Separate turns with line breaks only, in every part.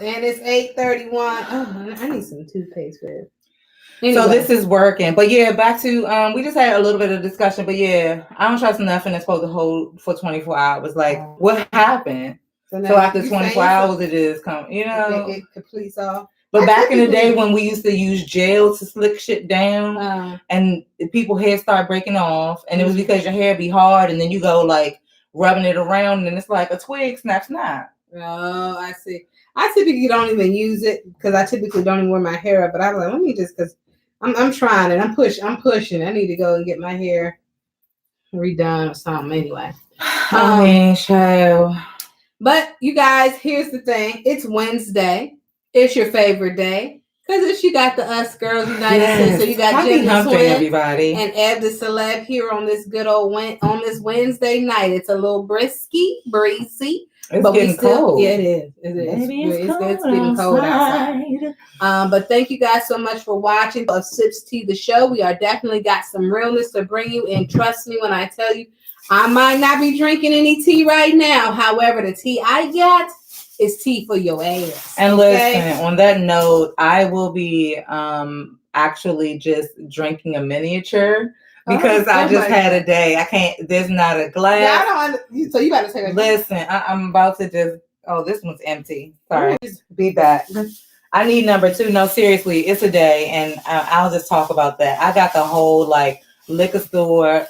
And it's 8:31. Oh, I need some toothpaste for it. Anyway.
So this is working. But yeah, back to we just had a little bit of discussion, but yeah, I don't trust nothing that's supposed to hold for 24 hours. Like what happened? So after 24 hours it just come, you know.
It completes off.
But back in the day when we used to use gel to slick shit down and people's hair start breaking off, and it was because your hair be hard and then you go like rubbing it around and it's like a twig snap.
Oh, I see. I typically don't even use it because I typically don't even wear my hair up. But I was like, let me just, because I'm trying it. I'm pushing. I need to go and get my hair redone or something anyway. But you guys, here's the thing. It's Wednesday. It's your favorite day. Because you got the Us Girls United. So you got GemDTwin and Eb Deceleb here on this good old on this Wednesday night. It's a little breezy.
It's getting cold.
Yeah, it is. It's getting cold outside. But thank you guys so much for watching of Sips Tea, the show. We are definitely got some realness to bring you. And trust me when I tell you, I might not be drinking any tea right now. However, the tea I got is tea for your ass.
And listen, on that note, I will be actually just drinking a miniature. Because I just had a day. I can't, there's not a glass.
Yeah, so you better take a
Listen, I'm about to just, this one's empty. Sorry. Be back. I need number 2. No, seriously, it's a day. And I'll just talk about that. I got the whole like liquor store,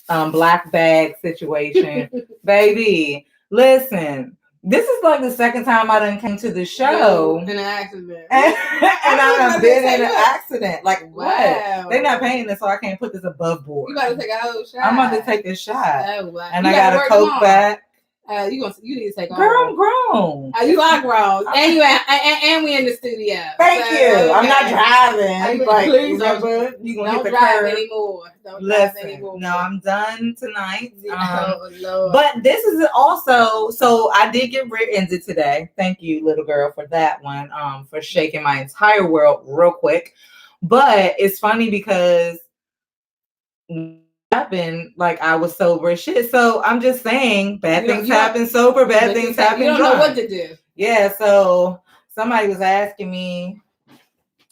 black bag situation. Baby, listen. This is like the second time I done came to the show.
In an accident.
And I done been in an accident. Like, wow. What? They're not paying this, so I can't put this above board.
You got to take a whole shot.
I'm about to take a shot.
Oh, wow.
And I got a Coke back.
You need to take off.
Girl, I'm grown.
You are grown. Anyway, and we in the studio.
Thank you. Okay. I'm not driving.
Please
remember, you gonna
don't
hit the
drive
curb.
anymore.
No, I'm done tonight. But this is also, so I did get rear-ended today. Thank you, little girl, for that one. For shaking my entire world real quick. But it's funny because happened like I was sober as shit. So I'm just saying bad things happen sober, bad things happen drunk.
You don't know what to do.
Yeah, so somebody was asking me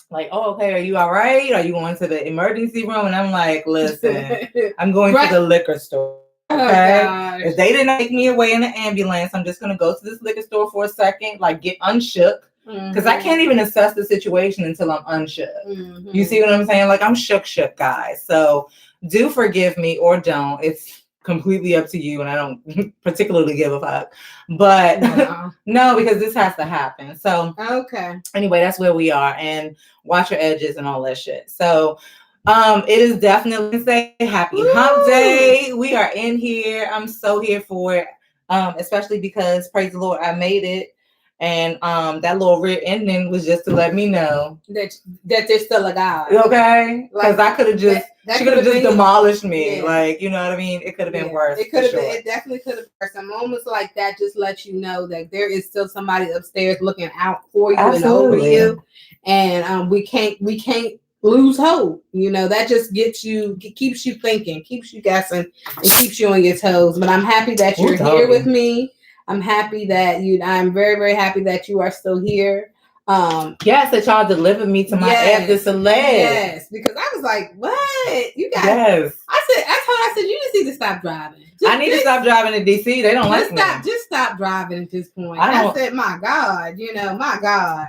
like, oh, okay, are you all right? Are you going to the emergency room? And I'm like, listen, I'm going to the liquor store. Okay. Oh, if they didn't take me away in an ambulance, I'm just gonna go to this liquor store for a second, like get unshook. Because I can't even assess the situation until I'm unshook. You see what I'm saying? Like I'm shook, guys. So do forgive me or don't. It's completely up to you, and I don't particularly give a fuck. But no, because this has to happen. So anyway, that's where we are, and watch your edges and all that shit. So it is definitely say happy hump day. We are in here. I'm so here for it. Especially because praise the Lord, I made it. And that little rear ending was just to let me know
that there's still a God.
Okay, because I could have just she could have just demolished me. Yeah. Like, you know what I mean? It could have been worse.
It could have been. It definitely could have been worse. Some moments like that just let you know that there is still somebody upstairs looking out for you and over you, and we can't lose hope. You know, that just keeps you thinking, keeps you guessing, and keeps you on your toes. But I'm happy that you're here with me. I'm happy that I'm very, very happy that you are still here.
Yes, that y'all delivered me to my Eb Deceleb.
Yes, because I was like, what? You guys? Yes. I said, you just need to stop driving.
I need to stop driving to DC. They don't like me.
Just stop driving at this point. I said, my God, my God.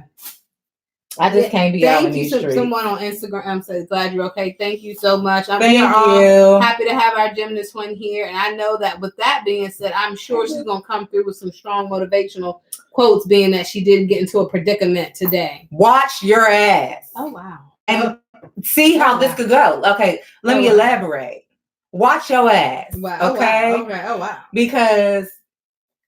I just can't be out in these streets.
Someone on Instagram, I'm so glad you're okay. Thank you so much.
Thank you.
Happy to have our GemDTwin here. And I know that with that being said, I'm sure she's going to come through with some strong motivational quotes, being that she did get into a predicament today.
Watch your ass.
Oh, wow.
And see how this could go. Okay, let me elaborate. Watch your ass.
Wow.
Okay?
Oh, wow.
Because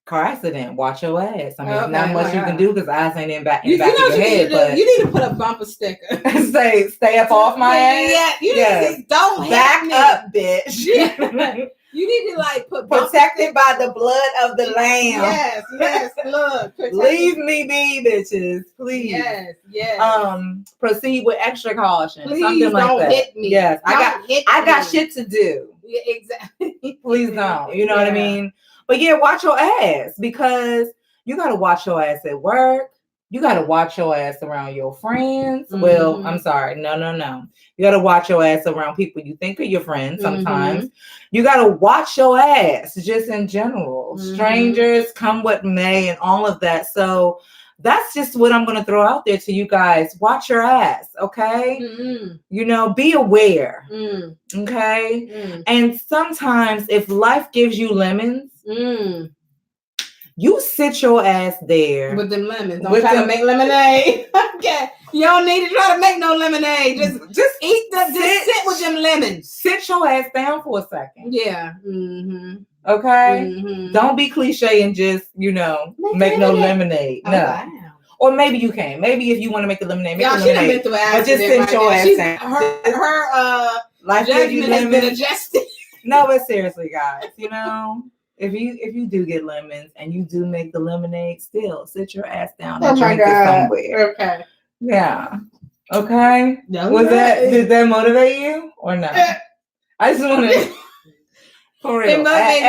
car accident, watch your ass. I mean, not much you can do because eyes ain't in back of your head. But
you need to put a bumper sticker.
stay up off my ass.
Yeah, don't
back
hit me.
up, bitch.
You need to like put
protected by the blood of the lamb.
Yes, look.
Leave me be, bitches, please.
Yes.
Proceed with extra caution.
Please
something like
don't
that.
Hit me.
Yes, I got shit to do.
Yeah, exactly.
Please don't. You know what I mean? But yeah, watch your ass because you gotta watch your ass at work. you got to watch your ass around your friends. Well, I'm sorry. No. You got to watch your ass around people you think are your friends sometimes. You got to watch your ass just in general. Strangers, come what may, and all of that. So that's just what I'm going to throw out there to you guys. Watch your ass, okay? You know, be aware, okay? And sometimes if life gives you lemons, you sit your ass there
with them lemons. Don't try to make lemonade. Okay, you don't need to try to make no lemonade. Just eat them. Just sit with them lemons.
Sit your ass down for a second.
Yeah.
Okay. Don't be cliche and just make no lemonade. No. Wow. Or maybe you can. Maybe if you want to make a lemonade, make a lemonade. But just sit your ass down.
Her life judgment has been adjusted.
No, but seriously, guys, If you do get lemons and you do make the lemonade, still sit your ass down and drink it somewhere.
Okay.
Yeah. Okay. Did that motivate you or no? I just want to. For real. Okay,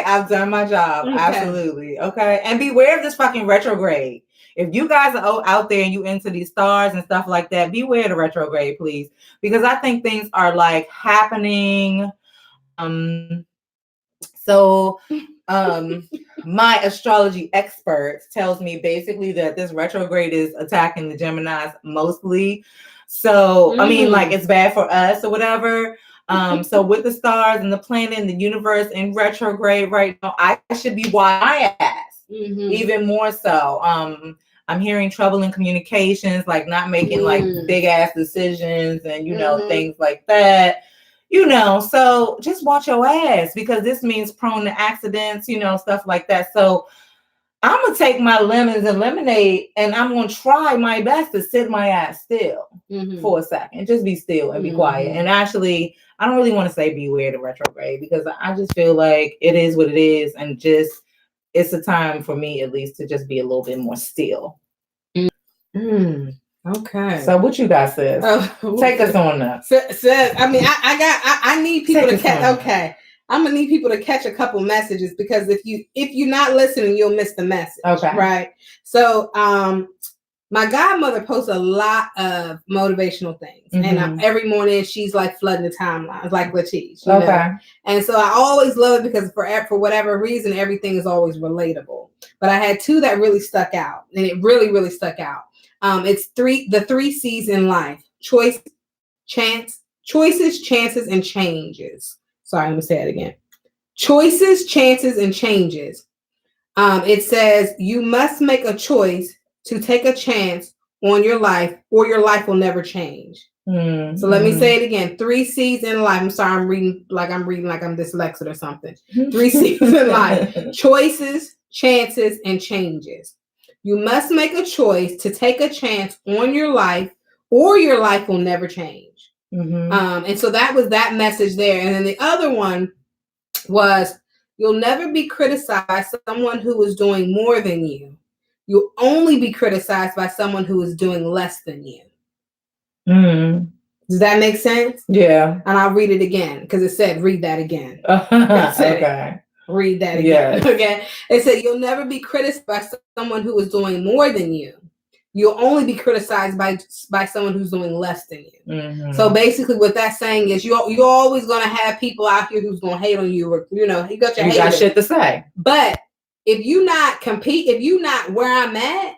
I've done my job. Okay. Absolutely. Okay. And beware of this fucking retrograde. If you guys are out there and you into these stars and stuff like that, beware of the retrograde, please. Because I think things are like happening. My astrology expert tells me basically that this retrograde is attacking the Geminis mostly. So, I mean, like it's bad for us or whatever. So with the stars and the planet and the universe in retrograde right now, I should be watching my ass even more so. I'm hearing trouble in communications, like not making like big ass decisions and, things like that. So just watch your ass because this means prone to accidents, stuff like that. So I'm going to take my lemons and lemonade and I'm going to try my best to sit my ass still for a second. Just be still and be quiet. And actually, I don't really want to say beware the retrograde because I just feel like it is what it is. And just, it's a time for me at least to just be a little bit more still.
Okay.
So what you got, sis? Take us on that.
Sis, I mean, I need people to catch. Okay, I'm gonna need people to catch a couple messages because if you're not listening, you'll miss the message. Okay. Right. So, my godmother posts a lot of motivational things, and every morning she's like flooding the timelines, like Latrice. Okay. And so I always love it because for whatever reason, everything is always relatable. But I had two that really stuck out, and it really, really stuck out. It's the 3 C's in life: choices, chances, and changes. Sorry, I'm gonna say it again. Choices, chances, and changes. It says you must make a choice to take a chance on your life, or your life will never change. So let me say it again: 3 C's in life. I'm sorry, I'm reading like I'm dyslexic or something. 3 C's in life: choices, chances, and changes. You must make a choice to take a chance on your life, or your life will never change. And so that was that message there. And then the other one was, you'll never be criticized by someone who is doing more than you. You'll only be criticized by someone who is doing less than you. Does that make sense? Yeah. And I'll read it again because it said, read that again. Okay. Read that again. Yes. Okay. It said you'll never be criticized by someone who is doing more than you. You'll only be criticized by someone who's doing less than you. So basically what that's saying is you're always going to have people out here who's going to hate on you, or you got shit to say. But if you not compete, if you not where I'm at,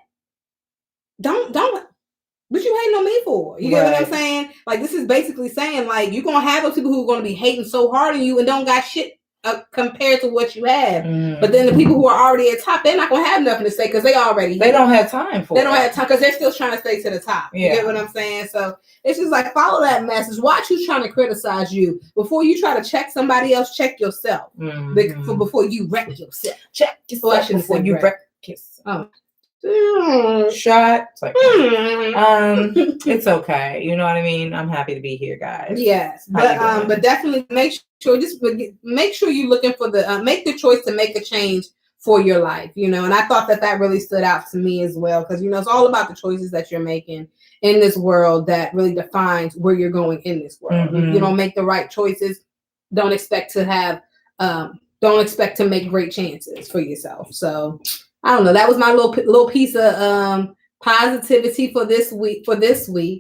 don't what you hating on me for? You get what I'm saying? Like, this is basically saying, like, you're going to have those people who are going to be hating so hard on you and don't got shit compared to what you have. But then the people who are already at top, they're not going to have nothing to say because they don't have time for it. They don't have time because they're still trying to stay to the top. You get what I'm saying? So it's just like, follow that message. Watch who's trying to criticize you. Before you try to check somebody else, check yourself. Before you wreck yourself. Check yourself before you wreck yourself. Shot. It's like, it's okay. You know what I mean? I'm happy to be here, guys. Yes, but definitely make sure you're looking for make the choice to make a change for your life. And I thought that really stood out to me as well because it's all about the choices that you're making in this world that really defines where you're going in this world. If you don't make the right choices, don't expect to make great chances for yourself. So I don't know. That was my little piece of positivity for this week.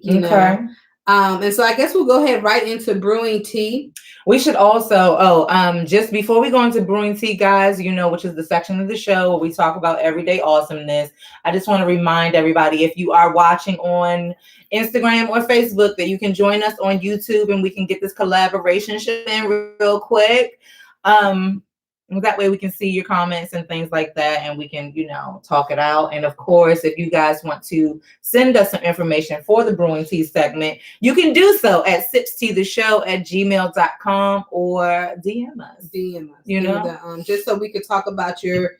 You know. And so I guess we'll go ahead right into brewing tea.
We should also, just before we go into brewing tea, guys, you know, which is the section of the show where we talk about everyday awesomeness. I just want to remind everybody, if you are watching on Instagram or Facebook, that you can join us on YouTube and we can get this collaboration in real quick. That way we can see your comments and things like that, and we can, you know, talk it out. And of course, if you guys want to send us some information for the brewing tea segment, you can do so at sipsteatheshow@gmail.com or DM us. You know,
just so we could talk about the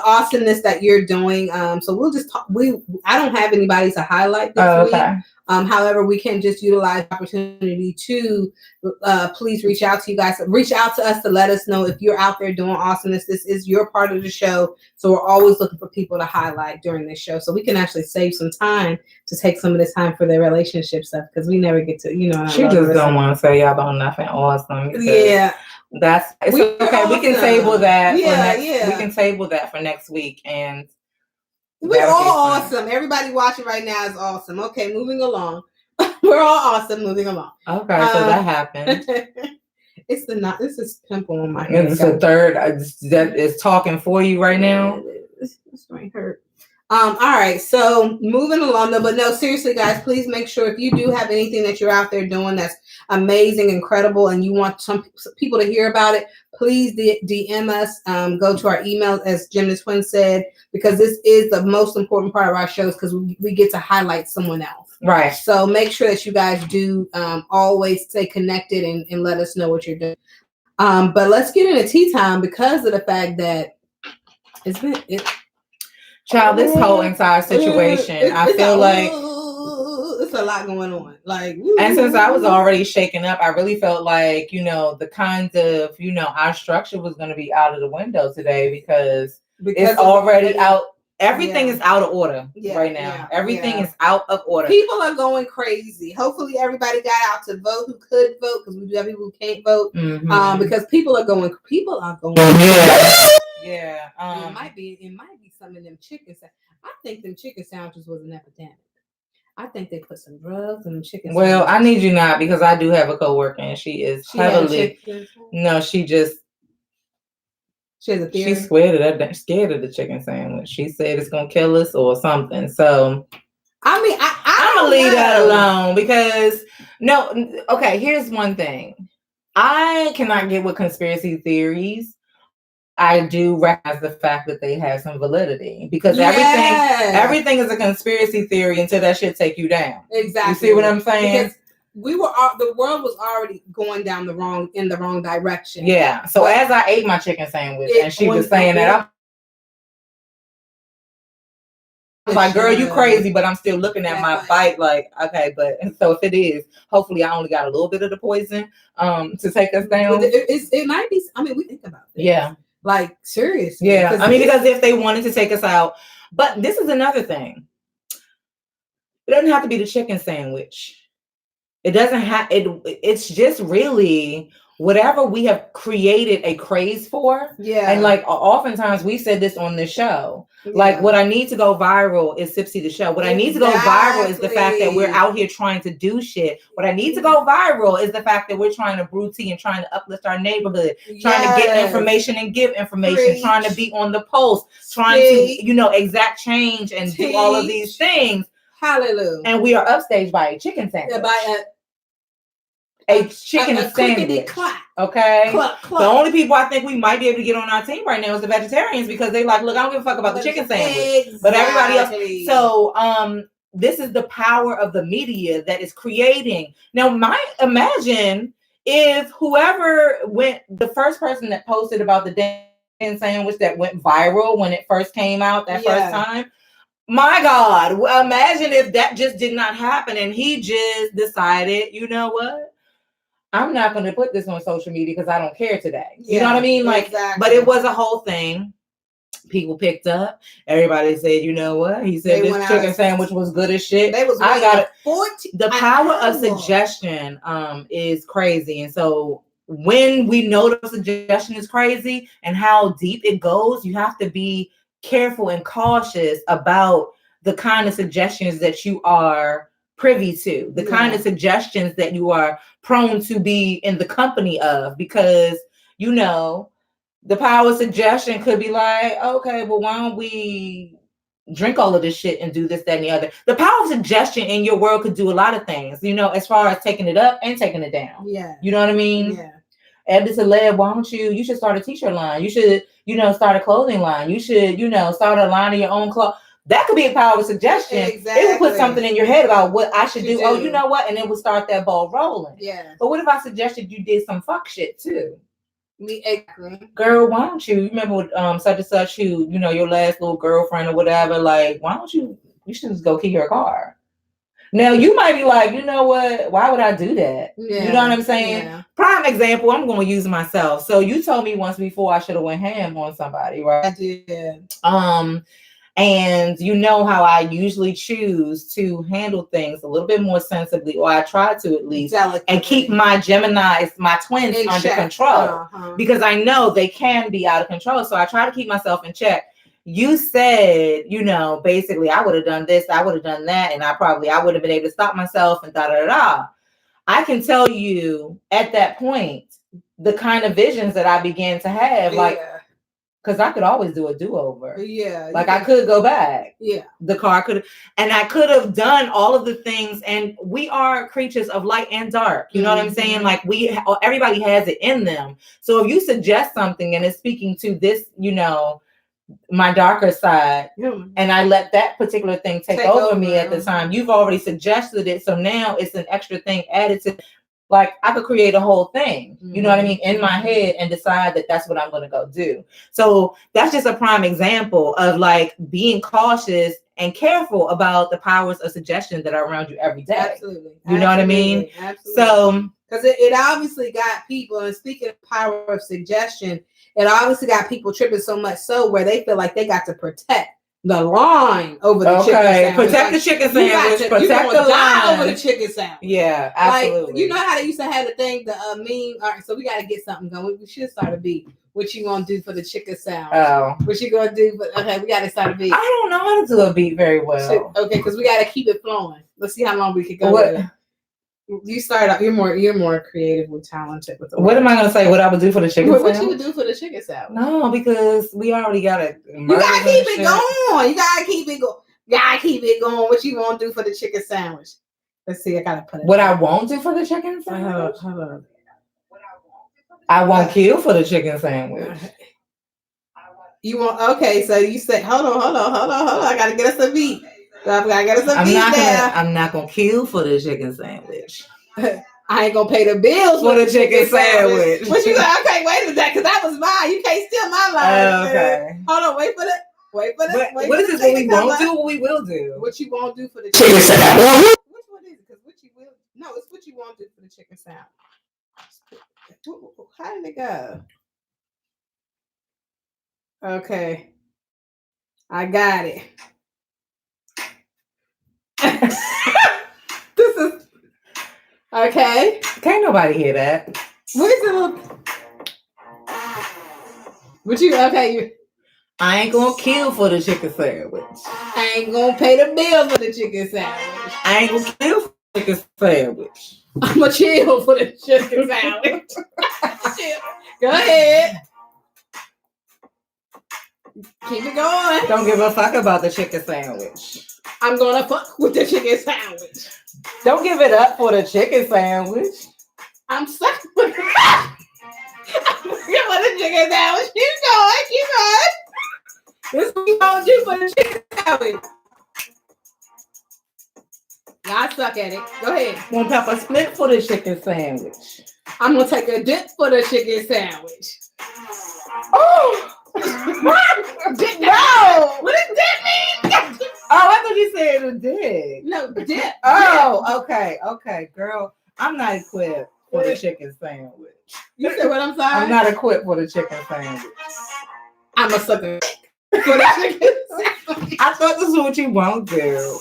awesomeness that you're doing. So we'll just talk. I don't have anybody to highlight this week. However, we can just utilize the opportunity to please reach out to you guys. Reach out to us to let us know if you're out there doing awesomeness. This is your part of the show. So we're always looking for people to highlight during this show. So we can actually save some time to take some of this time for their relationship stuff, because we never get to, you know.
She just don't want to say y'all about nothing awesome.
Yeah.
It's okay. Awesome. We can table that. We can table that for next week. And
we're all awesome. Everybody watching right now is awesome. Okay, moving along. We're all awesome. Moving along.
Okay, so that happened.
It's this pimple on my head.
It's the third that is talking for you right now.
This might hurt. All right, so moving along though, but no, seriously, guys, please make sure if you do have anything that you're out there doing that's amazing, incredible, and you want some people to hear about it, please DM us. Go to our email, as GemDTwin said, because this is the most important part of our shows, because we get to highlight someone else.
Right.
So make sure that you guys do always stay connected and let us know what you're doing. But let's get into tea time, because of the fact that
Child, this whole entire situation, I feel like
it's a lot going on.
And since I was already shaken up, I really felt like, you know, the kinds of, you know, our structure was going to be out of the window today because it's already out. Everything is out of order right now. Everything is out of order.
People are going crazy. Hopefully everybody got out to vote who could vote, because we do have people who can't vote. Because people are going.
Yeah.
It might be some of them chicken sandwiches. I think them chicken sandwiches was an epidemic. I think they put some drugs in them chicken sandwiches.
Well, I need you not, because I do have a coworker and she is heavily. No, she has a theory. She's scared of the chicken sandwich. She said it's gonna kill us or something. So
I mean,
I'm gonna leave that alone, because okay, here's one thing. I cannot get with conspiracy theories. I do recognize the fact that they have some validity, because everything is a conspiracy theory until that shit take you down.
Exactly.
You see what I'm saying?
Because the world was already going down in the wrong direction.
Yeah. So as I ate my chicken sandwich and she was saying that, I'm like, girl, you crazy, but I'm still looking at my bite like, okay, but so if it is, hopefully I only got a little bit of the poison to take us down.
It might be. I mean, we think about this.
Yeah.
Like, seriously.
Yeah. I mean, because if they wanted to take us out, but this is another thing. It doesn't have to be the chicken sandwich. It doesn't have it's just really whatever we have created a craze for.
Yeah.
And like oftentimes we said this on the show. Yeah. Like, what I need to go viral is Sipsy the show. What I need to go viral is the fact that we're out here trying to do shit. What I need to go viral is the fact that we're trying to brew tea and trying to uplift our neighborhood, trying to get information and give information, trying to be on the post, trying to, you know, exact change and do all of these things.
Hallelujah.
And we are upstaged by a chicken sandwich. A chicken sandwich. Okay. Cluck. The only people I think we might be able to get on our team right now is the vegetarians, because they like, look, I don't give a fuck about the chicken sandwich. Exactly. But everybody else. So this is the power of the media that is creating. Now, imagine if whoever the first person that posted about the chicken sandwich that went viral when it first came out that first time. My God, imagine if that just did not happen and he just decided, you know what? I'm not going to put this on social media because I don't care today. You know what I mean? Like, exactly. But it was a whole thing. People picked up. Everybody said, you know what? He said this chicken sandwich was good as shit. I got it. The power of suggestion is crazy. And so when we know the suggestion is crazy and how deep it goes, you have to be careful and cautious about the kind of suggestions that you are privy to, the kind of suggestions that you are prone to be in the company of, because, you know, the power of suggestion could be like, okay, well, why don't we drink all of this shit and do this, that, and the other. The power of suggestion in your world could do a lot of things, you know, as far as taking it up and taking it down.
Yeah.
You know what I mean?
Yeah.
Eb Deceleb, why don't you should start a t-shirt line. You should, you know, start a clothing line. You should, you know, start a line of your own clothes. That could be a power of suggestion.
Exactly.
It would put something in your head about what I should do. Oh, you know what? And it would start that ball rolling.
Yeah.
But what if I suggested you did some fuck shit too?
Me, exactly.
Girl, why don't you remember such and such who, you know, your last little girlfriend or whatever, like, why don't you should just go key her car. Now you might be like, you know what, why would I do that?
Yeah.
You know what I'm saying? Yeah. Prime example, I'm going to use myself. So you told me once before I should have went ham on somebody, right?
I did.
And you know how I usually choose to handle things a little bit more sensibly, or I try to at least, and keep my Geminis, my twins, under control, because I know they can be out of control. So I try to keep myself in check. You said, you know, basically I would have done this, I would have done that, and I would have been able to stop myself and da. I can tell you at that point the kind of visions that I began to have, like, because I could always do a do-over.
Yeah.
Like I could go back.
Yeah.
The car could, and I could have done all of the things. And we are creatures of light and dark. You know what I'm saying? Like everybody has it in them. So if you suggest something and it's speaking to this, you know, my darker side, and I let that particular thing take over me at the time, you've already suggested it. So now it's an extra thing added to. Like I could create a whole thing, you know what I mean, in my head and decide that that's what I'm going to go do. So that's just a prime example of like being cautious and careful about the powers of suggestion that are around you every day.
Absolutely.
You know what I mean?
Absolutely.
So,
because it obviously got people, and speaking of power of suggestion, it obviously got people tripping so much so where they feel like they got to protect the line over the chicken sandwich.
Protect the chicken sandwich. Protect the line
over the chicken sandwich.
Yeah, absolutely.
Like, you know how they used to have the thing, the meme. All right, so we got to get something going. We should start a beat. What you gonna do for the chicken sandwich? Oh, what you gonna do? But okay, we got to start a beat.
I don't know how to do a beat very well.
Okay, because we got to keep it flowing. Let's see how long we can go. With it. You start out. You're more creatively talented with the.
What am I gonna say? What I would do for the chicken sandwich?
What you would do for the chicken sandwich?
No, because we already got it.
You gotta keep it going. You gotta keep it going. What you gonna do for the chicken sandwich? Let's see. I gotta put it.
What I won't do for the chicken sandwich?
Hold on.
I won't kill for the chicken sandwich.
You want? Okay, so you say, hold on. I gotta get us a beat.
I'm not gonna kill for the chicken sandwich.
I ain't gonna pay the bills
for the chicken sandwich.
What you like? Okay, wait a minute, because that was mine. You can't steal my line.
Okay.
Hold on, wait for that. What
is this? What we won't do? What we will do?
What you won't do for the chicken sandwich? Which one is it? Because what you will? No, it's what you won't do for the chicken sandwich. How did it go? Okay, I got it. This is okay.
Can't nobody hear that.
Where's the little? What you? Okay,
I ain't gonna kill for the chicken sandwich.
I ain't gonna pay the bill for the chicken sandwich.
I ain't gonna kill for the chicken sandwich.
I'm gonna chill for the chicken sandwich. Go ahead. Keep it going.
Don't give a fuck about the chicken sandwich.
I'm gonna fuck with the chicken sandwich.
Don't give it up for the chicken sandwich.
I'm stuck with the chicken sandwich. Keep going. This is what you gonna do for the chicken sandwich. I suck at it. Go ahead.
One pepper split for the chicken sandwich.
I'm gonna take a dip for the chicken sandwich.
Oh!
No! What does dip mean?
Oh, I thought you said a dip.
No, dip.
Oh, okay, girl. I'm not equipped for the chicken sandwich.
You said what? I'm sorry.
I'm not equipped for the chicken sandwich.
I'm a sucker for the chicken sandwich.
I thought this is what you won't do.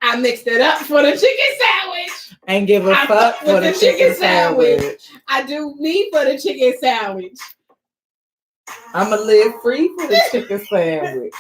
I mixed it up for the chicken sandwich.
And give a fuck for the chicken sandwich.
I do me for the chicken sandwich.
I'm gonna live free for the chicken sandwich.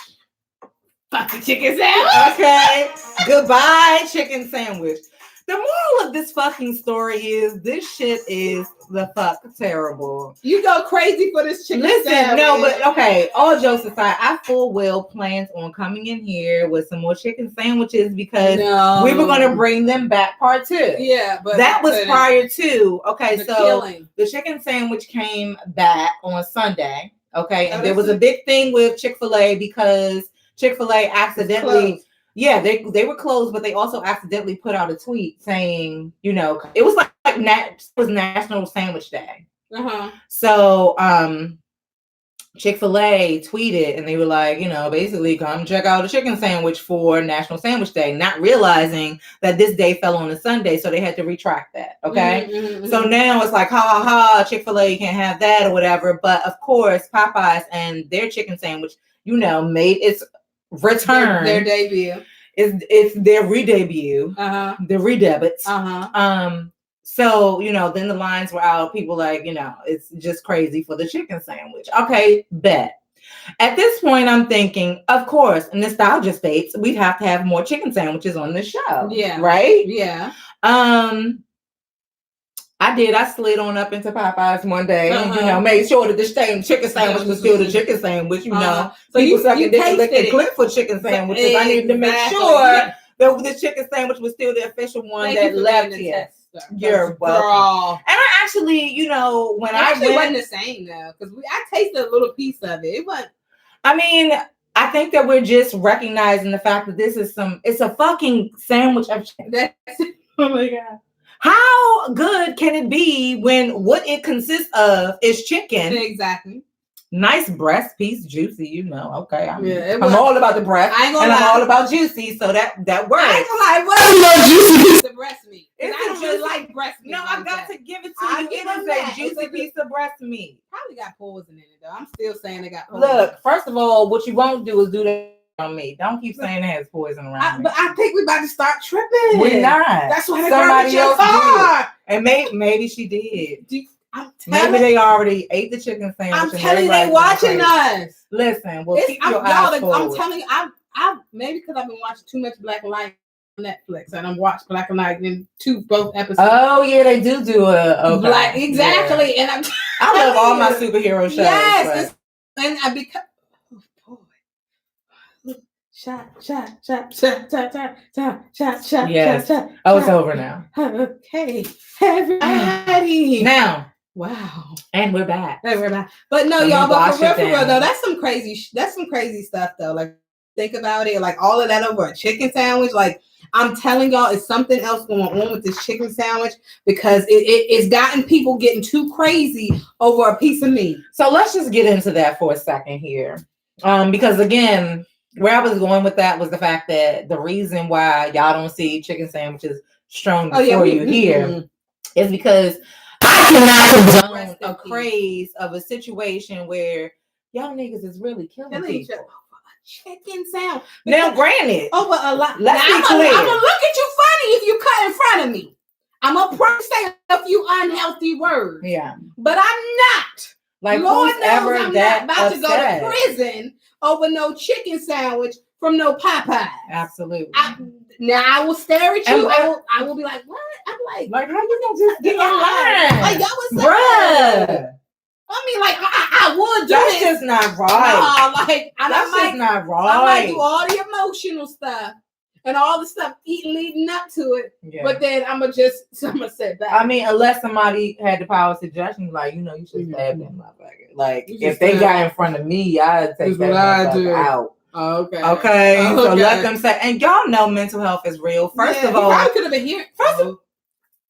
Fuck the chicken sandwich.
Okay. Goodbye, chicken sandwich. The moral of this fucking story is this shit is the fuck terrible.
You go crazy for this chicken sandwich.
No, but okay, all jokes aside, I full well plans on coming in here with some more chicken sandwiches because we were going to bring them back part 2.
Yeah, but
that was prior to. Okay,
the
so
killing.
The chicken sandwich came back on Sunday. Okay, and there was a big thing with Chick-fil-A because Chick-fil-A accidentally... Yeah, they were closed, but they also accidentally put out a tweet saying, you know, it was like it was National Sandwich Day. So Chick-fil-A tweeted and they were like, you know, basically come check out a chicken sandwich for National Sandwich Day, not realizing that this day fell on a Sunday, so they had to retract that. Okay. So now it's like, ha ha ha, Chick-fil-A can't have that or whatever. But of course, Popeyes and their chicken sandwich, you know, made its return,
their debut.
It's their re-debut, their redebits. So, you know, then the lines were out. People like, you know, it's just crazy for the chicken sandwich. Okay, bet. At this point, I'm thinking, of course, nostalgia states, we'd have to have more chicken sandwiches on the show.
Yeah.
Right?
Yeah.
I did. I slid on up into Popeyes one day and, you know, made sure that the same chicken sandwich was still the chicken sandwich, you know.
So
people
you
sucking dick and licking clip for chicken sandwiches. I needed to make sure that the chicken sandwich was still the official one that left here. You're welcome. And I actually, you know, when I went,
wasn't the same though, because I tasted a little piece of it. It wasn't.
I mean, I think that we're just recognizing the fact that this is it's a fucking sandwich of chicken.
Oh my God.
How good can it be when what it consists of is chicken?
Exactly.
Nice breast piece, juicy, you know. Okay, I'm all about the breast, I'm all about juicy, so that works.
I ain't gonna lie, what juicy piece of breast meat? I just like breast meat.
No, I've got to give it to you. It is a juicy piece of breast meat.
Probably got poison in it though. I'm still saying they got poison.
Look, first of all, what you won't do is do that on me. Don't keep saying it has poison around me.
But I think we're about to start tripping.
We're not.
That's why
somebody else did. And maybe she did. Maybe they already ate the chicken sandwich.
I'm telling you, they watching us.
Listen, well, keep your eyes forward.
I'm telling you, I maybe because I've been watching too much Black and White on Netflix, and I'm watched Black and White in both episodes.
Oh yeah, they do a
Black exactly,
yeah.
And
I love all my superhero shows.
Yes, and I become. Shot.
Yes. Oh, it's over now.
Okay, everybody.
Now.
Wow.
And we're back.
But no, y'all. But for real, though, that's some crazy stuff, though. Like, think about it. Like all of that over a chicken sandwich. Like, I'm telling y'all, it's something else going on with this chicken sandwich because it's gotten people getting too crazy over a piece of meat.
So let's just get into that for a second here, because again. Where I was going with that was the fact that the reason why y'all don't see chicken sandwiches strewn before you here is because I cannot condone a craze of a situation where y'all niggas is really killing people.
Chicken sandwich.
Now, granted,
over a lot.
Let's be clear.
I'm gonna look at you funny if you cut in front of me. I'm gonna probably say a few unhealthy words.
Yeah,
but I'm not.
Like,
Lord
who's ever
knows I'm
that
not about
upset?
to go to prison over no chicken sandwich from no Popeyes.
Absolutely.
Now I will stare at you. I will be like, what? I'm like, how you gonna just get in line? Like, y'all was
bruh.
I mean, like, I would do
That's
it.
just not right.
No, like,
that's just not right.
I might do all the emotional stuff and all the stuff leading up to it. Yeah. But then I'm gonna sit back.
I mean, unless somebody had the power to judge me, like, you know, you should stab that motherfucker. Like, if they got in front of me, I'd take that motherfucker out. Okay. So let them say, and y'all know mental health is real. First of all,
I could have been here.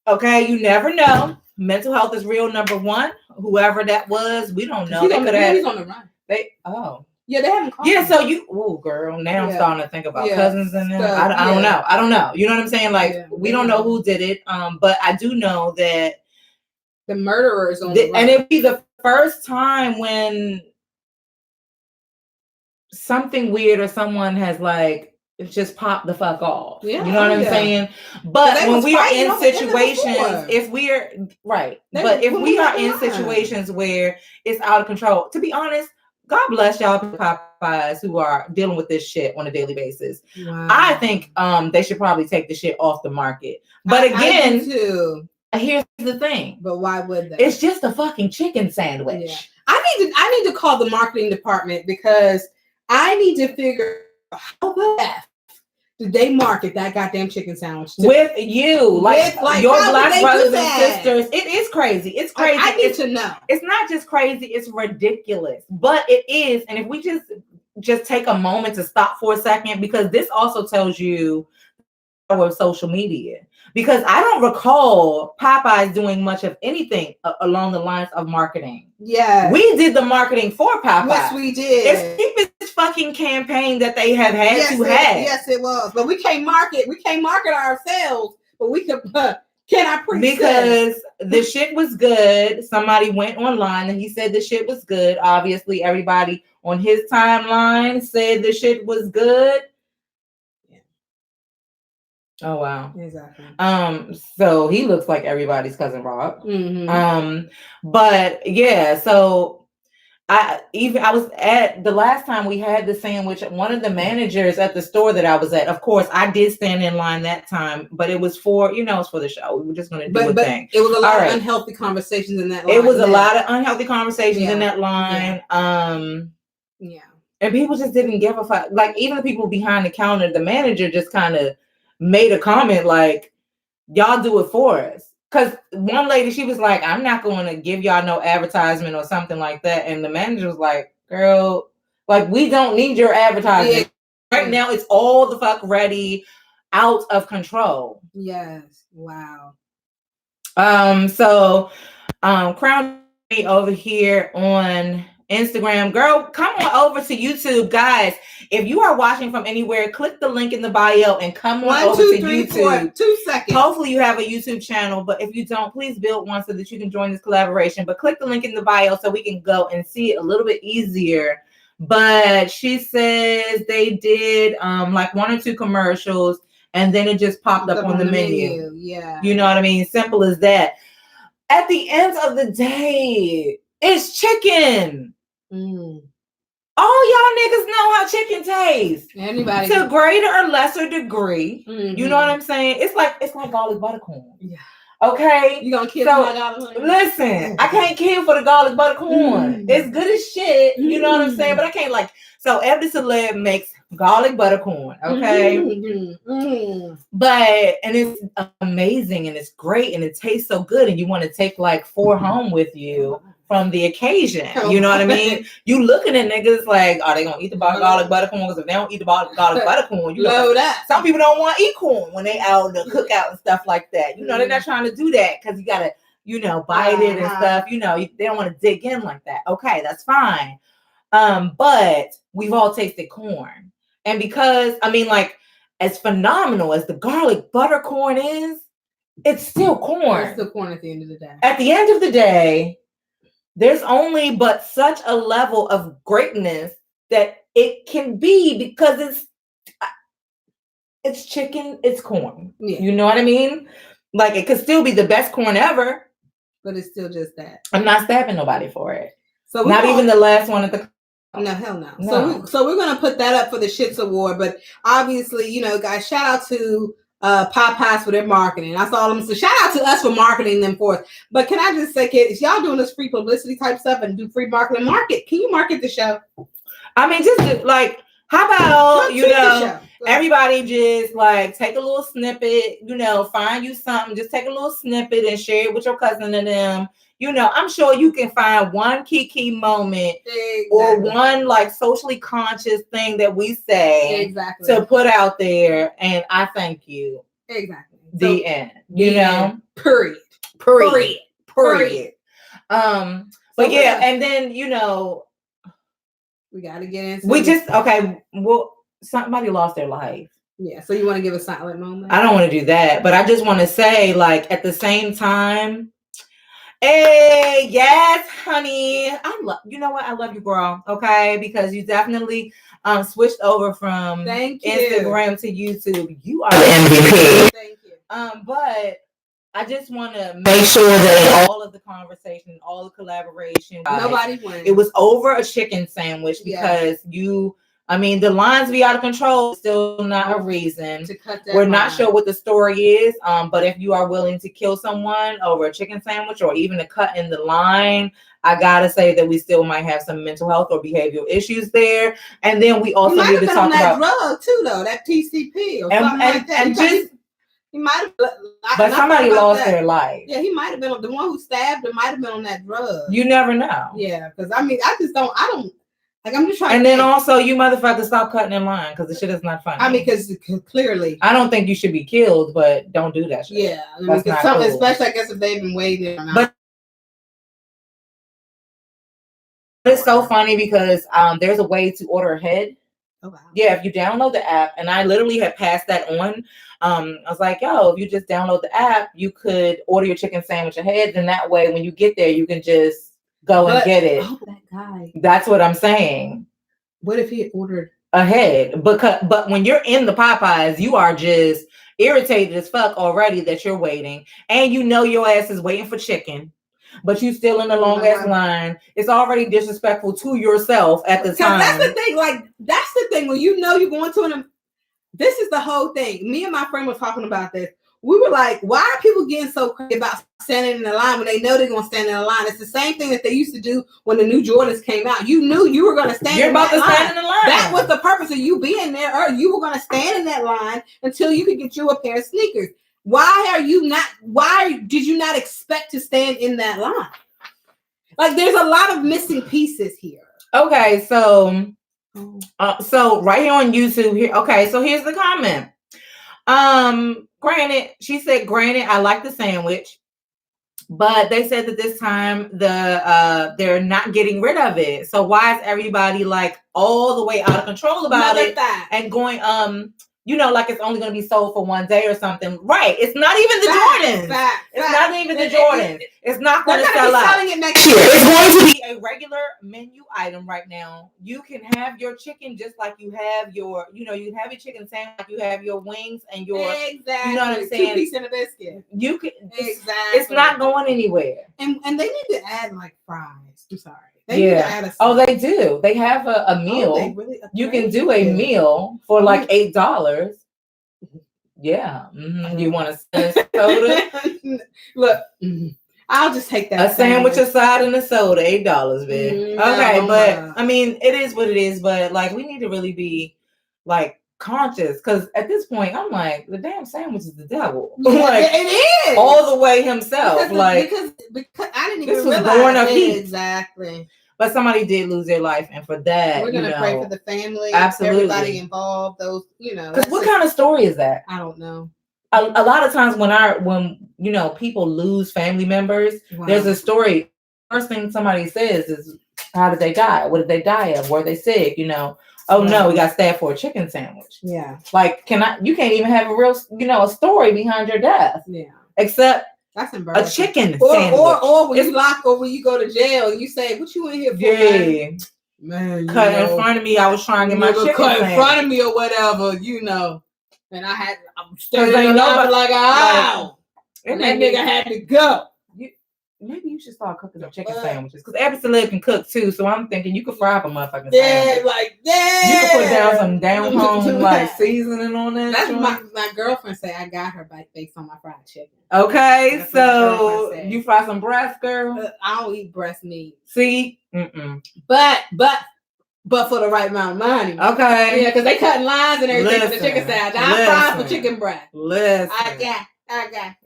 Okay, you never know. Mental health is real. Number one, whoever that was, we don't know. They could have.
He's on the run. Yeah, they haven't called.
Yeah, so girl. Now I'm starting to think about cousins and them. I don't know. I don't know. You know what I'm saying? Like, we don't know who did it. But I do know that
the murderer is on the run.
And it'd be the first time when something weird or someone has like just popped the fuck off. Yeah, you know what I'm saying? But when we are in situations, if we are in situations where it's out of control, to be honest, God bless y'all Popeyes who are dealing with this shit on a daily basis.
Wow.
I think they should probably take the shit off the market. But again,
I do too.
Here's the thing.
But why would they?
It's just a fucking chicken sandwich.
Yeah. I need to call the marketing department because I need to figure out how the F did they market that goddamn chicken sandwich
with you, like your Black brothers and sisters. It is crazy. It's crazy.
I need to know.
It's not just crazy. It's ridiculous. But it is. And if we just take a moment to stop for a second, because this also tells you the power of social media. Because I don't recall Popeyes doing much of anything along the lines of marketing.
Yeah,
we did the marketing for Popeyes.
Yes, we did.
It's this fucking campaign that they have had to have.
Yes, it was. But we can't market. We can't market ourselves. But we could. Can I preach?
Because the shit was good. Somebody went online and he said the shit was good. Obviously, everybody on his timeline said the shit was good. Oh wow.
Exactly.
So he looks like everybody's cousin Rob.
Mm-hmm.
But yeah, so I was at the last time we had the sandwich, one of the managers at the store that I was at, of course, I did stand in line that time, but it was for, it's for the show. We were just gonna do a thing.
It was a lot of unhealthy conversations in that line.
It was a lot of unhealthy conversations in that line.
Yeah.
And people just didn't give a fuck. Like even the people behind the counter, the manager just kind of made a comment like, y'all do it for us. Because one lady, she was like, I'm not going to give y'all no advertisement or something like that. And the manager was like, girl, like, we don't need your advertisement. Yeah. Right now, it's all the fuck ready, out of control.
Yes. Wow.
So, Crown me over here on Instagram. Girl, come on over to YouTube. Guys, if you are watching from anywhere, click the link in the bio and come on over to YouTube.
2 seconds.
Hopefully you have a YouTube channel, but if you don't, please build one so that you can join this collaboration. But click the link in the bio so we can go and see it a little bit easier. But she says they did like 1 or 2 commercials and then it just popped up on the menu.
Yeah.
You know what I mean? Simple as that. At the end of the day, it's chicken. All y'all niggas know how chicken tastes.
Anybody
to a greater or lesser degree.
Mm-hmm.
You know what I'm saying? It's like garlic buttercorn. Yeah. Okay.
You gonna kill my garlic?
Listen, I can't kill for the garlic buttercorn. It's good as shit. You know what I'm saying? But I can't so Eb Deceleb makes garlic buttercorn. Okay. But and it's amazing and it's great and it tastes so good and you want to take 4 home with you from the occasion. You know what I mean? You looking at niggas like, are they gonna eat the garlic buttercorn? Because if they don't eat the garlic buttercorn, you know
that.
Some people don't want to eat corn when they out the cookout and stuff like that. You know, they're not trying to do that because you gotta, bite it and stuff. They don't want to dig in like that. Okay, that's fine. But we've all tasted corn. And because as phenomenal as the garlic buttercorn is, it's still corn.
It's still corn at the end of the day.
At the end of the day, there's only but such a level of greatness that it can be because it's chicken, it's corn. Yeah. You know what I mean? It could still be the best corn ever.
But it's still just that.
I'm not stabbing nobody for it.
So
not even the last one at the...
No, hell no. So we're going to put that up for the Shits Award. But obviously, guys, shout out to Popeyes for their marketing. That's all I'm saying. Shout out to us for marketing them for us. But can I just say, kids, y'all doing this free publicity type stuff and do free marketing, can you market the show?
Just how about everybody just take a little snippet, find you something, just take a little snippet and share it with your cousin and them. I'm sure you can find one key moment or one socially conscious thing that we say to put out there. And I thank you.
Exactly.
The end. Period. But yeah, and then
we got to get into
we just somebody lost their life.
Yeah. So you want to give a silent moment?
I don't want to do that, but I just want to say at the same time, hey, yes, honey. I love you, girl. Okay, because you definitely switched over from Instagram to YouTube. You are the MVP.
Thank you.
But I just want to make sure that all of the conversation, all the collaboration,
nobody wins.
It was over a chicken sandwich because the lines be out of control. Still not a reason
to cut that
We're
line.
Not sure what the story is. But if you are willing to kill someone over a chicken sandwich or even a cut in the line, I gotta say that we still might have some mental health or behavioral issues there. And then we also need to talk about
that drug too, though, that TCP or something like that.
And
he might have,
but somebody lost their life.
Yeah, he might have been the one who stabbed him. Might have been on that drug.
You never know.
Yeah, because I don't. Like, I'm just trying.
And then also, you motherfuckers stop cutting in line because the shit is not funny.
I mean, because clearly,
I don't think you should be killed, but don't do that shit.
Yeah,
that's not cool.
Especially I guess if they've been waiting.
But it's so funny because there's a way to order ahead.
Oh, wow.
Yeah, if you download the app, and I literally had passed that on. I was like, yo, if you just download the app, you could order your chicken sandwich ahead. Then that way, when you get there, you can just go and get it.
Oh, that guy.
That's what I'm saying.
What if he had ordered
ahead? But when you're in the Popeyes, you are just irritated as fuck already that you're waiting, and you know your ass is waiting for chicken. But you still in the long ass line. It's already disrespectful to yourself at the time.
That's the thing. Like, that's the thing. When you know you're going to an, this is the whole thing. Me and my friend were talking about this. We were like, why are people getting so crazy about standing in the line when they know they're going to stand in the line? It's the same thing that they used to do when the new Jordans came out. You knew you were going to stand
in that line. You're about to stand in the line.
That was the purpose of you being there. Or you were going to stand in that line until you could get you a pair of sneakers. Why did you not expect to stand in that line? Like, there's a lot of missing pieces here.
Okay, so right here on YouTube here. Okay, so here's the comment. She said, granted, I like the sandwich, but they said that this time they're not getting rid of it. So why is everybody like all the way out of control about it and going like it's only going to be sold for one day or something? Right. It's not even the Jordans. It's not even the Jordans. It's not going to sell out. Selling it next year. It's going to be a regular menu item right now. You can have your chicken just like you have your, you can have your chicken sandwich, like you have your wings and your,
exactly.
You know what I'm saying?
2 pieces and a biscuit.
You can, exactly. It's not going anywhere.
And they need to add like fries. I'm sorry.
They do. They have a meal. You can do a meal for like $8. Yeah. Mm-hmm. You want a soda?
Look, I'll just take that.
A sandwich, a side, and a soda, $8, bitch. Okay, but I mean, it is what it is. But like, we need to really be like conscious, because at this point, I'm like, the damn sandwich is the devil. Like,
it is
all the way himself.
Because I didn't even realize
born of heat.
Exactly.
But somebody did lose their life, and for that,
we're gonna pray for the family,
absolutely,
everybody involved. Those,
because what kind of story is that?
I don't know.
A lot of times when people lose family members, there's a story. First thing somebody says is, "How did they die? What did they die of? Were they sick? Oh no, we got stabbed for a chicken sandwich."
Yeah,
like you can't even have a real a story behind your death.
Yeah,
except.
That's embarrassing.
A chicken sandwich.
Or when you lock, or when you go to jail, you say, "What you in here for?"
Yeah, man. Cut in front of me. I was trying to get my chicken
cut in front of me or whatever, And I'm standing there like, "Ow!" And that nigga had to go.
Maybe you should start cooking some chicken sandwiches, because Eb Deceleb can cook too. So I'm thinking you could fry up a motherfucking sandwich. You could put down some down home like seasoning on that.
That's my girlfriend say I got her based on my fried chicken.
Okay, so you fry some breast, girl.
I don't eat breast meat.
See,
but for the right amount of money.
Okay,
yeah, because they cutting lines and everything for the chicken sandwich. I fry for chicken breast.
Listen,
I got.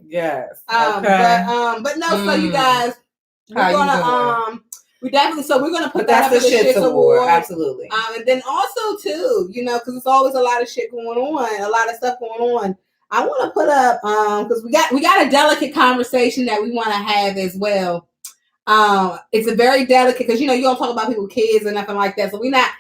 Yes.
Okay. But no. So you guys, we're gonna we're gonna put that up in the Shits Award.
Absolutely.
And then also too, because it's always a lot of shit going on, a lot of stuff going on. I want to put up because we got a delicate conversation that we want to have as well. It's a very delicate, because you don't talk about people with kids and nothing like that. So we're not,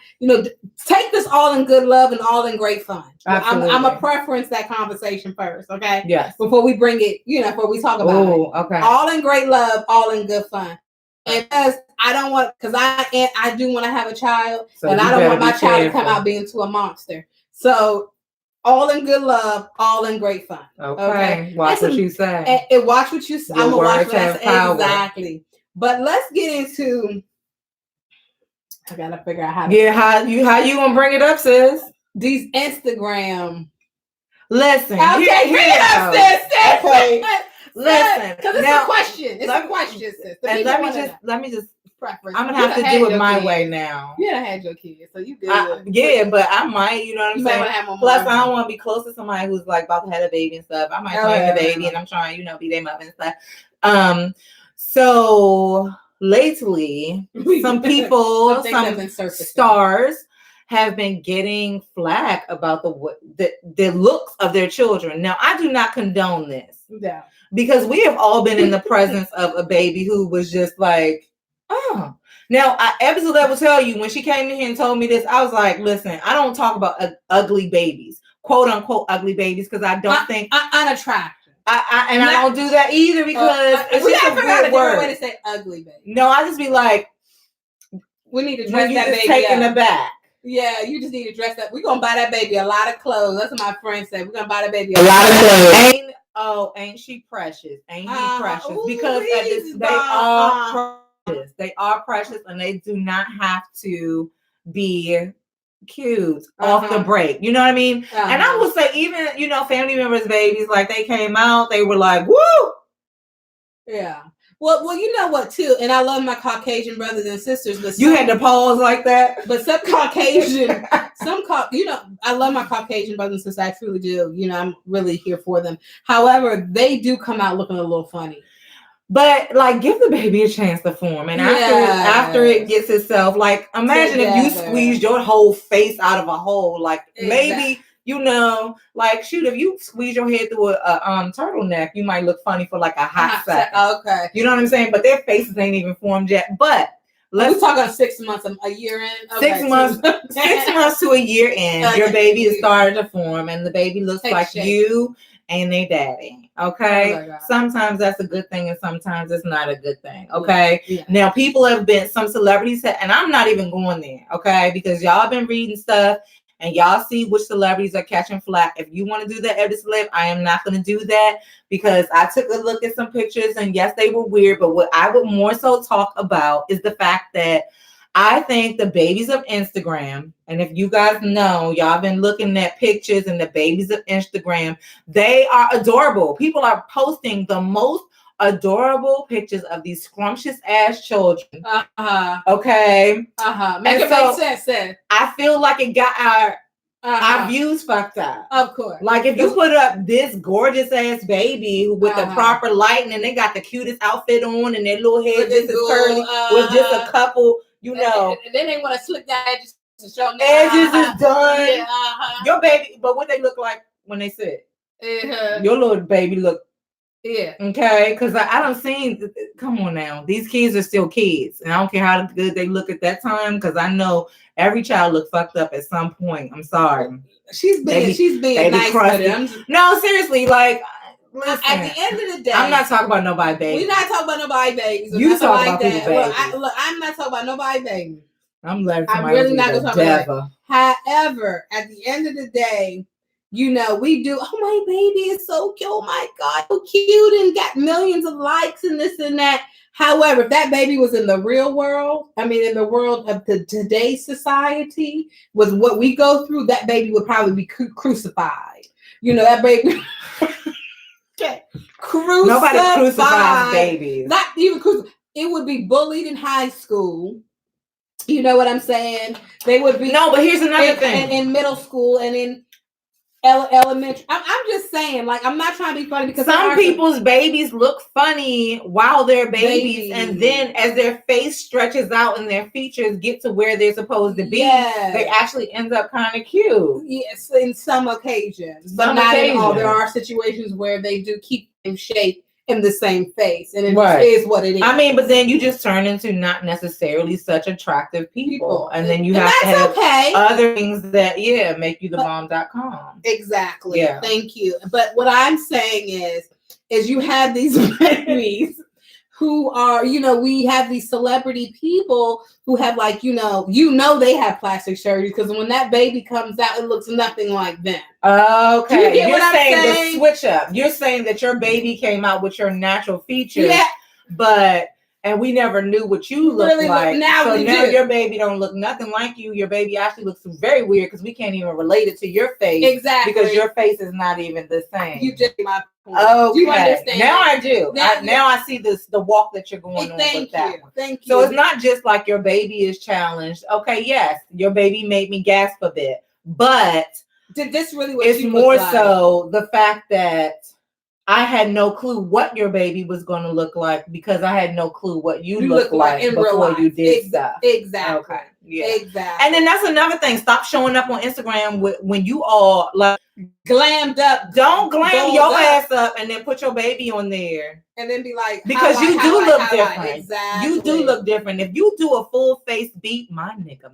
take this all in good love and all in great fun. I'm a preference that conversation first, okay?
Yes.
Before we bring it, before we talk about it.
Okay.
All in great love, all in good fun. And because I do want to have a child, and I don't want my child to come out being a monster. So all in good love, all in great fun.
Okay. Watch what you say.
And watch what you say.
I'm
gonna watch what I
say.
Exactly. But let's get into. I gotta figure out how.
How you gonna bring it up, sis?
These Instagram.
Listen.
Okay, bring it up, sis.
Okay. Listen,
because it's a question. It's a question, sis.
And let me just
preference.
I'm gonna have to do it my way now.
You done had your kids, so you good.
Yeah, but I might, you know what I'm saying?
Have
Plus, I don't want to be close to somebody who's like about to have a baby and stuff. I might claim the baby, and I'm trying, be their mother and stuff. So lately, some people, some stars have been getting flack about the looks of their children. Now, I do not condone this.
Yeah.
Because we have all been in the presence of a baby who was just like, oh. Now, Eb Deceleb will tell you, when she came in here and told me this, I was like, listen, I don't talk about ugly babies, quote unquote ugly babies, because I don't think
unattractive.
I don't do that either, because it's just a weird word.
Way to say ugly baby.
No, I just be like,
we need to dress that baby
taking the back.
Yeah, you just need to dress that. We're gonna buy that baby a lot of clothes. That's what my friend said. We're gonna buy that baby a lot of clothes.
Ain't she precious? Ain't he precious? Because they are precious. They are precious, and they do not have to be cute off the break. You know what I mean? And I would say, even family members' babies, like they came out, they were like, "Woo!"
Yeah. Well, you know what too, and I love my Caucasian brothers and sisters, but
you had to pause like that.
But some Caucasian, I love my Caucasian brothers and sisters. I truly do. I'm really here for them. However, they do come out looking a little funny.
But like, give the baby a chance to form, and after it gets itself, like, imagine if you squeezed your whole face out of a hole, like maybe. Like, shoot, if you squeeze your head through a turtleneck, you might look funny for like a hot second.
Okay.
You know what I'm saying? But their faces ain't even formed yet. But
we're talking 6 months, a year in? Okay,
6 months, 6 months to a year in, your baby is starting to form, and the baby looks like shape. You and their daddy. Okay? Oh, sometimes that's a good thing, and sometimes it's not a good thing. Okay? Yeah. Now, people have been, some celebrities, and I'm not even going there, okay? Because y'all have been reading stuff, and y'all see which celebrities are catching flack. If you want to do that, Eb Deceleb, I am not going to do that, because I took a look at some pictures, and yes, they were weird. But what I would more so talk about is the fact that I think the babies of Instagram, and if you guys know, y'all been looking at pictures and the babies of Instagram, they are adorable. People are posting the most adorable pictures of these scrumptious ass children. Okay.
Make it make sense then.
I feel like it got our views fucked up.
Of course.
Like, if you put up this gorgeous ass baby with the proper lighting, and they got the cutest outfit on, and their little head just is curly with just a couple, and
then they want to slick that edges to show them
edges is done. Yeah, your baby, but what they look like when they sit. Your little baby look.
Yeah.
Okay. Because I don't seen. Come on now. These kids are still kids, and I don't care how good they look at that time. Because I know every child look fucked up at some point. I'm sorry.
She's being nice with it.
No, seriously. Like, listen,
at the end of the day,
I'm not talking about nobody baby.
We're not talking about nobody babies.
You talking about people babies.
I'm not talking about nobody baby.
I'm
really not gonna talk about that. However, at the end of the day, we do, oh, my baby is so cute. Oh, my God, so cute, and got millions of likes and this and that. However, if that baby was in the real world, in the world of today's society, with what we go through, that baby would probably be crucified. That baby. Crucified.
Nobody crucifies babies.
Not even crucified. It would be bullied in high school. You know what I'm saying? They would be.
No, but here's another thing.
In middle school and in elementary. I'm just saying, like, I'm not trying to be funny, because
some people's babies look funny while they're babies, and then as their face stretches out and their features get to where they're supposed to be, they actually end up kind of cute.
Yes, in some occasions, but not in all. There are situations where they do keep in shape in the same face, and it is what it is.
But then you just turn into not necessarily such attractive people. And then you have to have other things that make you the bomb.com.
Exactly. Thank you. But what I'm saying is you have these babies who are, we have these celebrity people who have like, they have plastic surgery because when that baby comes out, it looks nothing like them.
Okay.
Do you get
You're
what I'm
saying the switch up. You're saying that your baby came out with your natural features.
Yeah.
And we never knew what you looked
really
like.
Now
your baby don't look nothing like you. Your baby actually looks very weird because we can't even relate it to your face.
Exactly.
Because your face is not even the same.
You just my point.
Okay.
Do you understand?
Now I do. Now I see the walk that you're going on with that one.
Thank you.
So it's not just like your baby is challenged. Okay, yes, your baby made me gasp a bit. But
did this really what
it's more so the fact that I had no clue what your baby was going to look like because I had no clue what you looked like
in
before
real life.
You did stuff.
Exactly.
Okay. Yeah.
Exactly.
And then that's another thing. Stop showing up on Instagram when you all like
glammed up.
Don't glam your ass up and then put your baby on there.
And then be like,
because you do look different.
Exactly.
You do look different. If you do a full face beat, my nigga.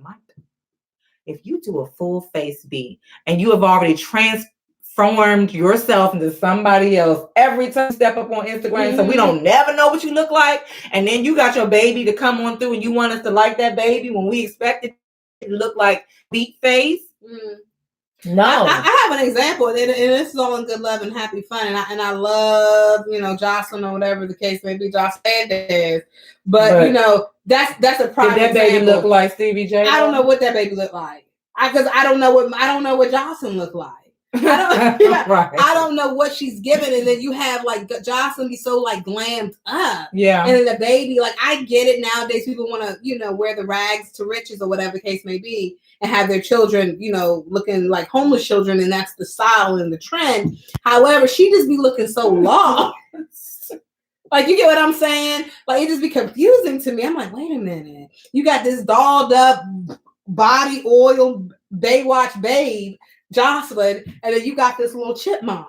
If you do a full face beat and you have already transformed yourself into somebody else every time you step up on Instagram, so we don't never know what you look like, and then you got your baby to come on through and you want us to like that baby when we expect it to look like beat face. No,
I have an example, and this is all in good love and happy fun, and I love Jocelyn or whatever the case may be, Jocelyn, but that's a prime
did that baby
example.
Look like Stevie J?
I don't know what that baby looked like because I don't know what Jocelyn looked like. I don't know what she's given, and then you have like Jocelyn be so like glammed up,
yeah,
and then the baby, like I get it nowadays. People want to wear the rags to riches or whatever the case may be, and have their children looking like homeless children, and that's the style and the trend. However, she just be looking so lost. Like, you get what I'm saying? Like, it just be confusing to me. I'm like, wait a minute, you got this dolled up body oil Baywatch babe Jocelyn, and then you got this little chipmunk.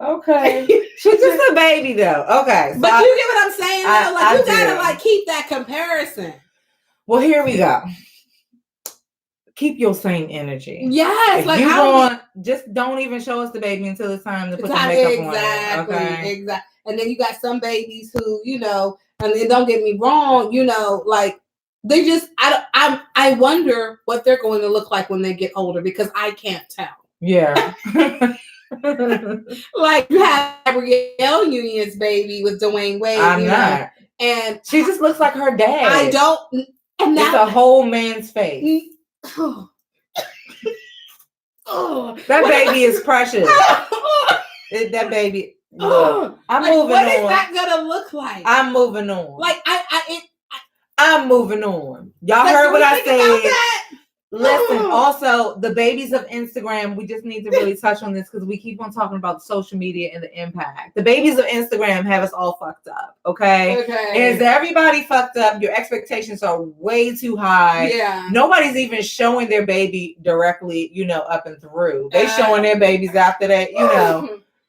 Okay. She's just a baby though. Okay.
So but you get what I'm saying though? Like you gotta like keep that comparison.
Well, here we go. Keep your same energy.
Yes.
If like just don't even show us the baby until it's time to put the makeup on. Okay.
Exactly. And then you got some babies who, and then don't get me wrong, like they just I wonder what they're going to look like when they get older because I can't tell.
Yeah.
Like you have Gabrielle Union's baby with Dwayne Wade.
I'm not.
And
she just looks like her dad.
I don't. And
it's a whole man's face. That baby is precious. That baby. Look, I'm moving on.
What is that gonna look like?
I'm moving on.
Like
I'm moving on. Y'all heard what I said. Listen, also, the babies of Instagram, we just need to really touch on this because we keep on talking about social media and the impact. The babies of Instagram have us all fucked up, okay? Is everybody fucked up? Your expectations are way too high.
Yeah.
Nobody's even showing their baby directly, up and through. They showing their babies after that,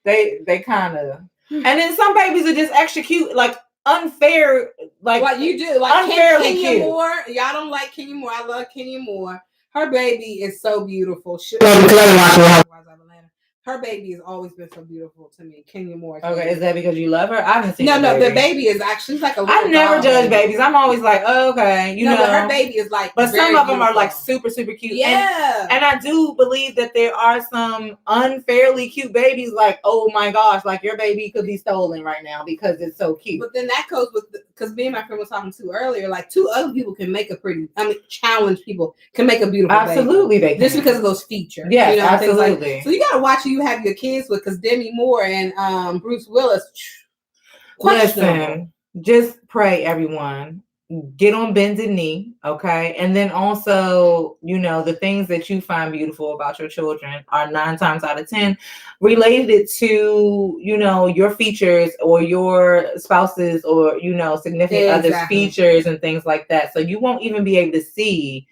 they kind of. And then some babies are just extra cute, like unfair, like
you do, like
unfairly
Kenya
cute.
Moore. Y'all don't like Kenya Moore. I love Kenya Moore. Her baby is so beautiful. Her baby has always been so beautiful to me. Kenya Moore.
Okay, is that because you love her? I haven't seen.
No, the baby is actually like a.
I never judge babies. I'm always like, oh, okay,
but her baby is like.
But some of them are like super, super cute.
Yeah,
and I do believe that there are some unfairly cute babies. Like, oh my gosh, like your baby could be stolen right now because it's so cute.
But then that goes with because me and my friend was talking to earlier. Like two other people can make a pretty. Challenged people can make a beautiful.
Absolutely,
baby. Just because of those features.
Yes, absolutely.
Like, so you gotta watch who you have your kids with, because Demi Moore and Bruce Willis.
Listen, just pray, everyone. Get on bended knee, okay? And then also, the things that you find beautiful about your children are 9 times out of 10 related to, your features or your spouse's or, significant other's features and things like that. So you won't even be able to see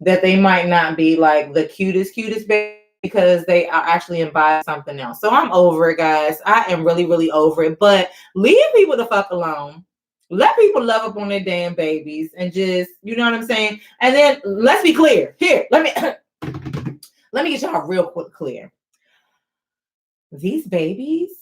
that they might not be like the cutest baby, because they are actually imbibing something else. So I'm over it, guys. I am really, really over it. But leave people the fuck alone. Let people love up on their damn babies and just, you know what I'm saying? And then let's be clear. Here, let me get y'all real quick clear. These babies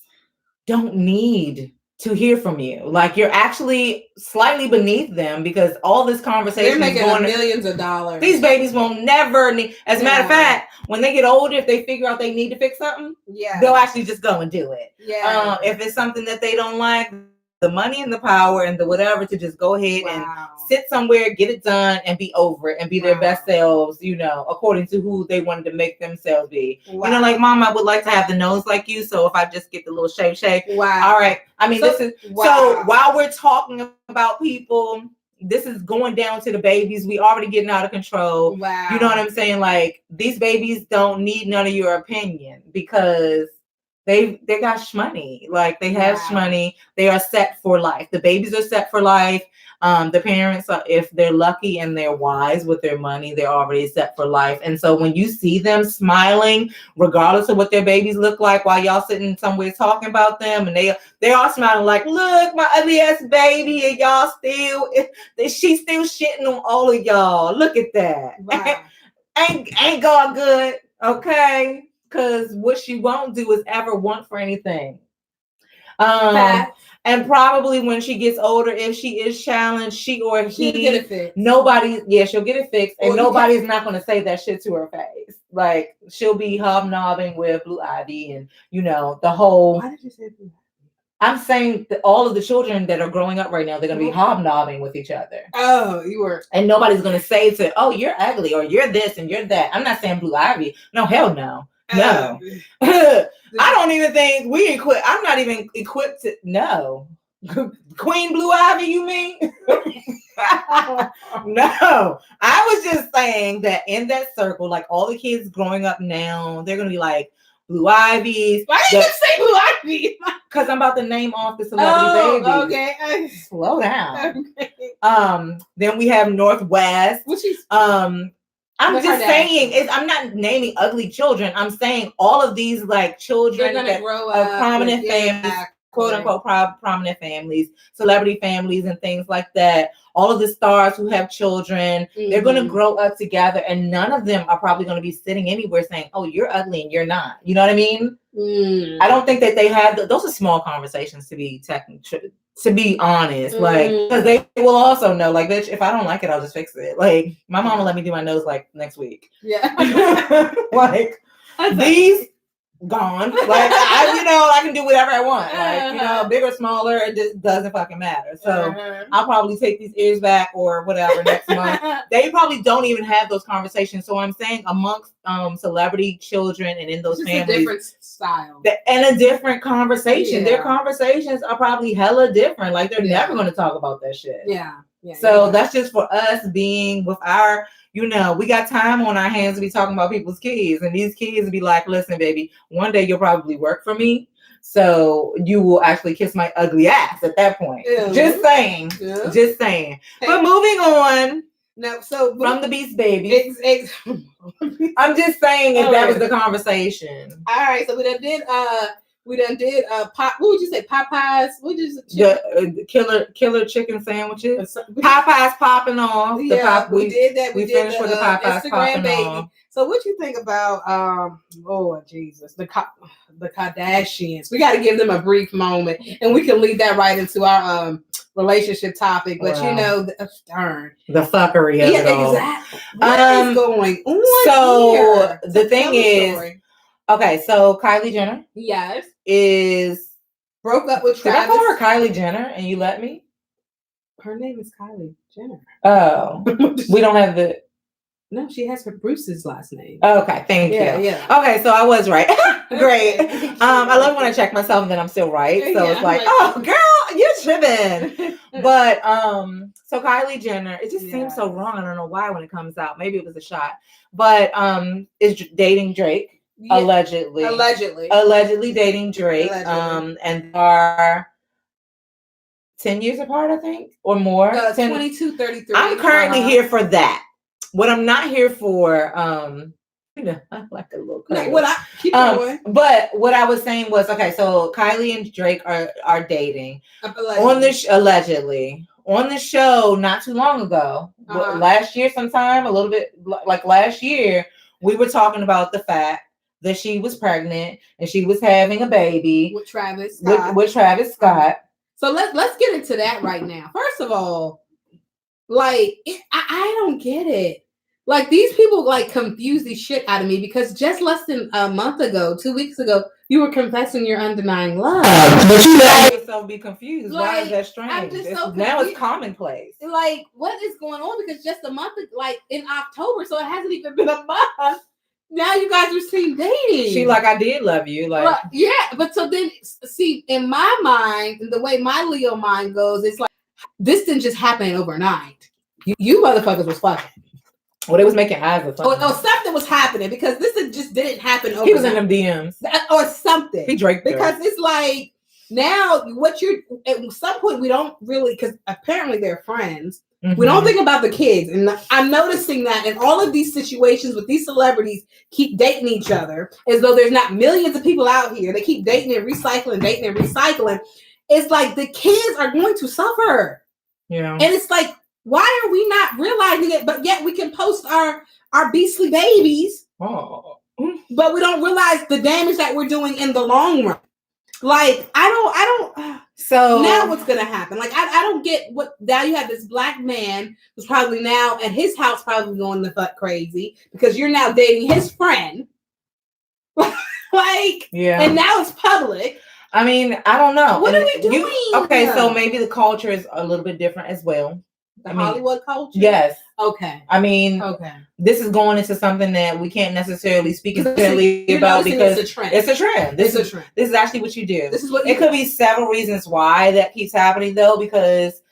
don't need to hear from you. Like you're actually slightly beneath them because all this conversation
they're making
is going
millions of dollars.
These babies won't never need. As a matter of fact, when they get older, if they figure out they need to fix something, they'll actually just go and do it.
Yeah.
If it's something that they don't like, the money and the power and the whatever to just go ahead and sit somewhere, get it done, and be over it and be their best selves, you know, according to who they wanted to make themselves be. You know, like, Mom, I would like to have the nose like you, so if I just get the little shake. All right. I mean, so while we're talking about people, this is going down to the babies. We already getting out of control.
Wow.
You know what I'm saying? Like, these babies don't need none of your opinion because they got shmoney. Like, they have shmoney. They are set for life. The babies are set for life. The parents are, if they're lucky and they're wise with their money, they're already set for life. And so when you see them smiling, regardless of what their babies look like, while y'all sitting somewhere talking about them, and they are smiling like, look, my ugly ass baby, and y'all she's still shitting on all of y'all. Look at that. Wow. ain't going good, okay? Because what she won't do is ever want for anything. And probably when she gets older, if she is challenged, she'll get it fixed. She'll get it fixed, and nobody's not going to say that shit to her face. Like, she'll be hobnobbing with Blue Ivy, and you know the whole.
Why did you say Blue Ivy?
I'm saying that all of the children that are growing up right now, they're going to be hobnobbing with each other.
Oh, you were.
And nobody's going to say to, oh, you're ugly, or you're this and you're that. I'm not saying Blue Ivy. No, hell no. No. I don't even think we equipped. I'm not even equipped to. No. Queen Blue Ivy, you mean? No. I was just saying that in that circle, like all the kids growing up now, they're going to be like, Blue Ivies.
Why did you say Blue Ivy?
Because I'm about to name off the celebrity babies.
Okay.
Slow down. Okay. Then we have Northwest.
Which is
I'm just saying, I'm not naming ugly children. I'm saying all of these like children that grow up prominent families, quote unquote prominent families, celebrity families, and things like that. All of the stars who have children, they're going to grow up together, and none of them are probably going to be sitting anywhere saying, "Oh, you're ugly and you're not." You know what I mean? I don't think that they have those are small conversations to be to be honest, like, because they will also know, like, bitch, if I don't like it, I'll just fix it. Like, my mom will let me do my nose like next week.
Yeah.
Like, these gone. Like, I can do whatever I want. Like, bigger, smaller, it just doesn't fucking matter. So I'll probably take these ears back or whatever next month. They probably don't even have those conversations. So I'm saying amongst celebrity children and in those
just
families,
a different style
and a different conversation. Their conversations are probably hella different. Like, they're never going to talk about that shit. So that's just for us being with our, we got time on our hands to be talking about people's kids, and these kids be like, listen, baby, one day you'll probably work for me, so you will actually kiss my ugly ass at that point. Just saying. Hey. But moving on.
No, so
from the Beast Babies. I'm just saying if that was the conversation.
All right, so we done did what would you say, Popeyes? What is it?
Killer chicken sandwiches. Popeyes popping off.
We did that.
We finished with the Popeyes popping off.
So what you think about Lord Jesus, the Kardashians? We got to give them a brief moment, and we can lead that right into our relationship topic. But darn
the fuckery of it all.
Exactly. What is going on?
So
here?
The thing is, okay, so Kylie Jenner, is
broke up with Travis.
Did I call her Kylie Jenner and you let me?
Her name is Kylie Jenner.
Oh, we don't have the.
No, she has her Bruce's last name.
Okay, thank you. Yeah. Okay, so I was right. Great. I love when I check myself and then I'm still right. So it's like, oh, girl, you're tripping. But so Kylie Jenner, it just seems so wrong. I don't know why when it comes out. Maybe it was a shot. But is dating Drake. Allegedly dating Drake. And are 10 years apart, I think, or more.
22, 33.
I'm currently here for that. What I'm not here for, I'm like a little crazy.
Keep going.
But what I was saying was, okay, so Kylie and Drake are dating allegedly on the show not too long ago, last year sometime, a little bit like last year, we were talking about the fact that she was pregnant and she was having a baby
with Travis Scott.
With Travis Scott.
So let's get into that right now. First of all, like I don't get it. Like these people like confuse the shit out of me because just less than a month ago, 2 weeks ago, you were confessing your undenying love.
But you let yourself be confused. Like, why is that strange?
I'm just so
now it's commonplace.
Like, what is going on? Because just a month, like in October, so it hasn't even been a month. Now you guys are still dating.
She like, I did love you. Like,
yeah, but so then, see, in my mind, and the way my Leo mind goes, it's like, this didn't just happen overnight. You motherfuckers was fucking.
Well, they was making eyes or something.
Or something was happening because this just didn't happen overnight.
He was in them DMs.
Or something.
He draked
because it's like, now what you're, at some point we don't really, because apparently they're friends. Mm-hmm. We don't think about the kids. And I'm noticing that in all of these situations with these celebrities keep dating each other as though there's not millions of people out here. They keep dating and recycling. It's like the kids are going to suffer. Yeah. And it's like, why are we not realizing it? But yet we can post our beastly babies. Oh. But we don't realize the damage that we're doing in the long run. Like, I don't. So now what's going to happen? Like, I don't get what, now you have this black man who's probably now at his house probably going the fuck crazy because you're now dating his friend. Like, yeah. And now it's public.
I mean, I don't know.
What are we doing?
Okay, so maybe the culture is a little bit different as well.
Hollywood culture?
Yes.
Okay.
I mean, this is going into something that we can't necessarily speak entirely about because it's a trend. It's a trend. This is actually what you do. This is what it could be several reasons why that keeps happening though, because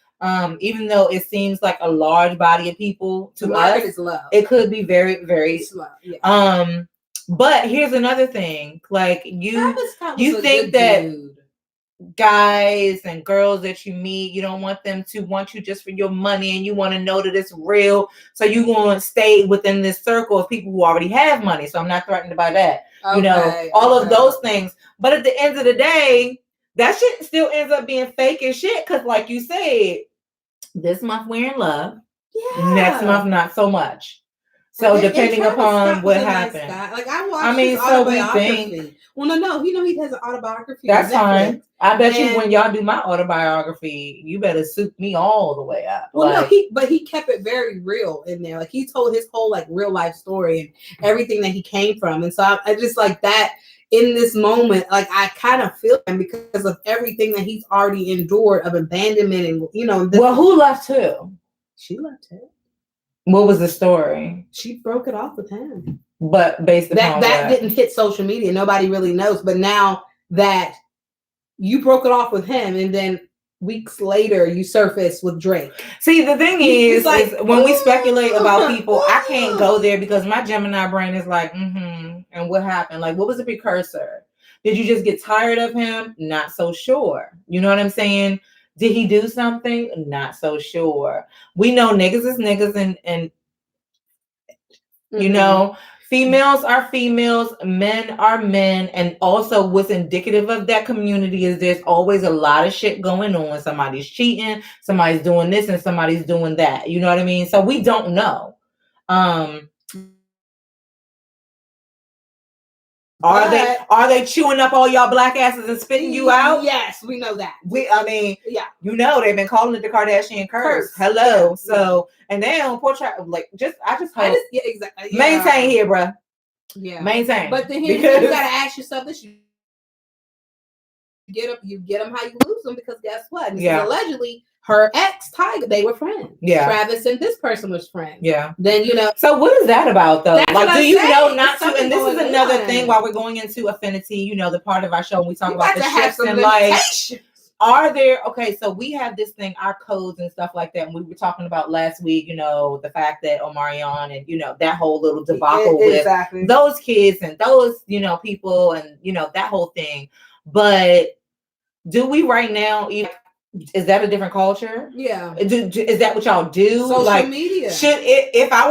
even though it seems like a large body of people to us, it could be very, very slow. Yeah. But here's another thing. Like you think that dude. Guys and girls that you meet, you don't want them to want you just for your money and you want to know that it's real. So you want to stay within this circle of people who already have money. So I'm not threatened by that. Okay, you know, all of those things. But at the end of the day, that shit still ends up being fake as shit. Because like you said, this month we're in love. Yeah. Next month, not so much. So depending upon what happened.
Nice like I watched his autobiography. Well, no, he has an autobiography.
That's fine. I bet you when y'all do my autobiography, you better soup me all the way up.
Well, like, no, he kept it very real in there. Like he told his whole like real life story and everything that he came from. And so I just like that in this moment, like I kind of feel him because of everything that he's already endured of abandonment and
well, who left who?
She left him.
What was the story?
She broke it off with him.
But based upon
that didn't hit social media. Nobody really knows. But now that you broke it off with him, and then weeks later you surface with Drake.
See, the thing is when we speculate about people, I can't go there because my Gemini brain is like, and what happened? Like, what was the precursor? Did you just get tired of him? Not so sure. You know what I'm saying? Did he do something? Not so sure. We know niggas is niggas and you know, females are females, men are men. And also what's indicative of that community is there's always a lot of shit going on. Somebody's cheating, somebody's doing this, and somebody's doing that. You know what I mean? So we don't know. Are they chewing up all y'all black asses and spitting you out?
Yes, we know that.
You know they've been calling it the Kardashian curse. Hello. Yeah. So and then poor child, like I just hope
exactly. Yeah.
Maintain here, bruh.
Yeah,
maintain.
But then you gotta ask yourself this: you get them how you lose them because guess what? Allegedly, her ex Tiger, they were friends. Yeah, Travis and this person was friends.
Yeah.
Then
So what is that about though? Like, do you know not to? And this is another thing while we're going into affinity. The part of our show when we talk about the shifts in life. Are there so we have this thing, our codes and stuff like that, and we were talking about last week, the fact that Omarion and that whole little debacle with those kids and those, people and that whole thing. But do we right now is that a different culture?
Yeah.
Is that what y'all do?
Social media.
Should if I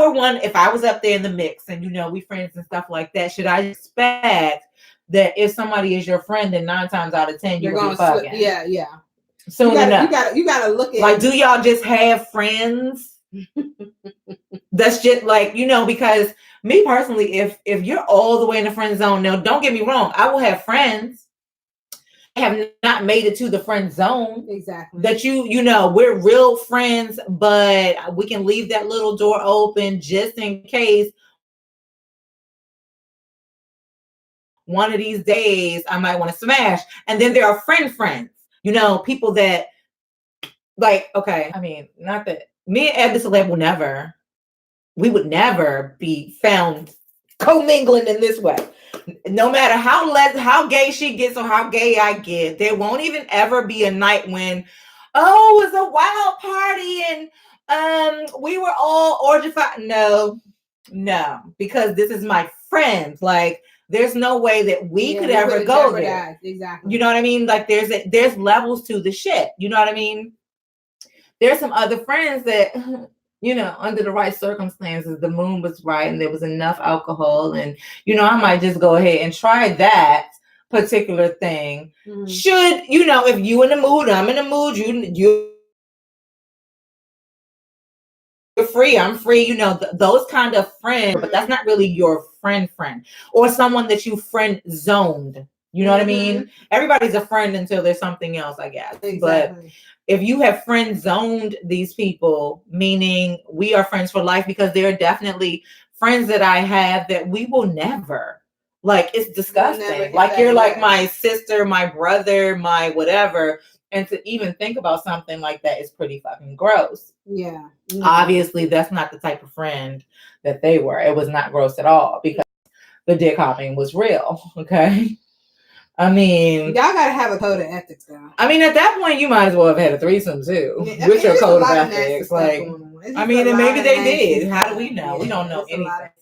was up there in the mix and we friends and stuff like that, should I expect that if somebody is your friend, then 9 times out of 10 you're gonna be fucking?
Yeah.
Soon enough.
You gotta look at
like, do y'all just have friends? That's just like, because me personally, if you're all the way in the friend zone, now don't get me wrong, I will have friends. have not made it to the friend zone.
Exactly.
That you know, we're real friends, but we can leave that little door open just in case one of these days I might want to smash. And then there are friends, you know, people that like, okay, I mean, not that me and Eb Deceleb would never be found commingling in this way. No matter how gay she gets or how gay I get, there won't even ever be a night when, oh, it's a wild party and we were all orgified. No, because this is my friend. Like, there's no way that we could ever go there.
Exactly.
You know what I mean? Like, there's levels to the shit. You know what I mean? There's some other friends that, you know, under the right circumstances, the moon was right and there was enough alcohol, and, you know, I might just go ahead and try that particular thing. Should, you know, if you in the mood, I'm in the mood, you're free, I'm free, you know, those kind of friends, but that's not really your friend, or someone that you friend zoned. You know what I mean? Everybody's a friend until there's something else, I guess. Exactly. But if you have friend zoned these people, meaning we are friends for life, because there are definitely friends that I have that we will never, like, it's disgusting. Like, you're like my sister, my brother, my whatever. And to even think about something like that is pretty fucking gross.
Yeah.
Obviously, that's not the type of friend that they were. It was not gross at all, because the dick hopping was real. Okay. I mean,
y'all gotta have a code of ethics, though.
I mean, at that point, you might as well have had a threesome too, with your code of ethics. Like, I mean, and maybe they did. How do we know? Yeah, we don't know anything.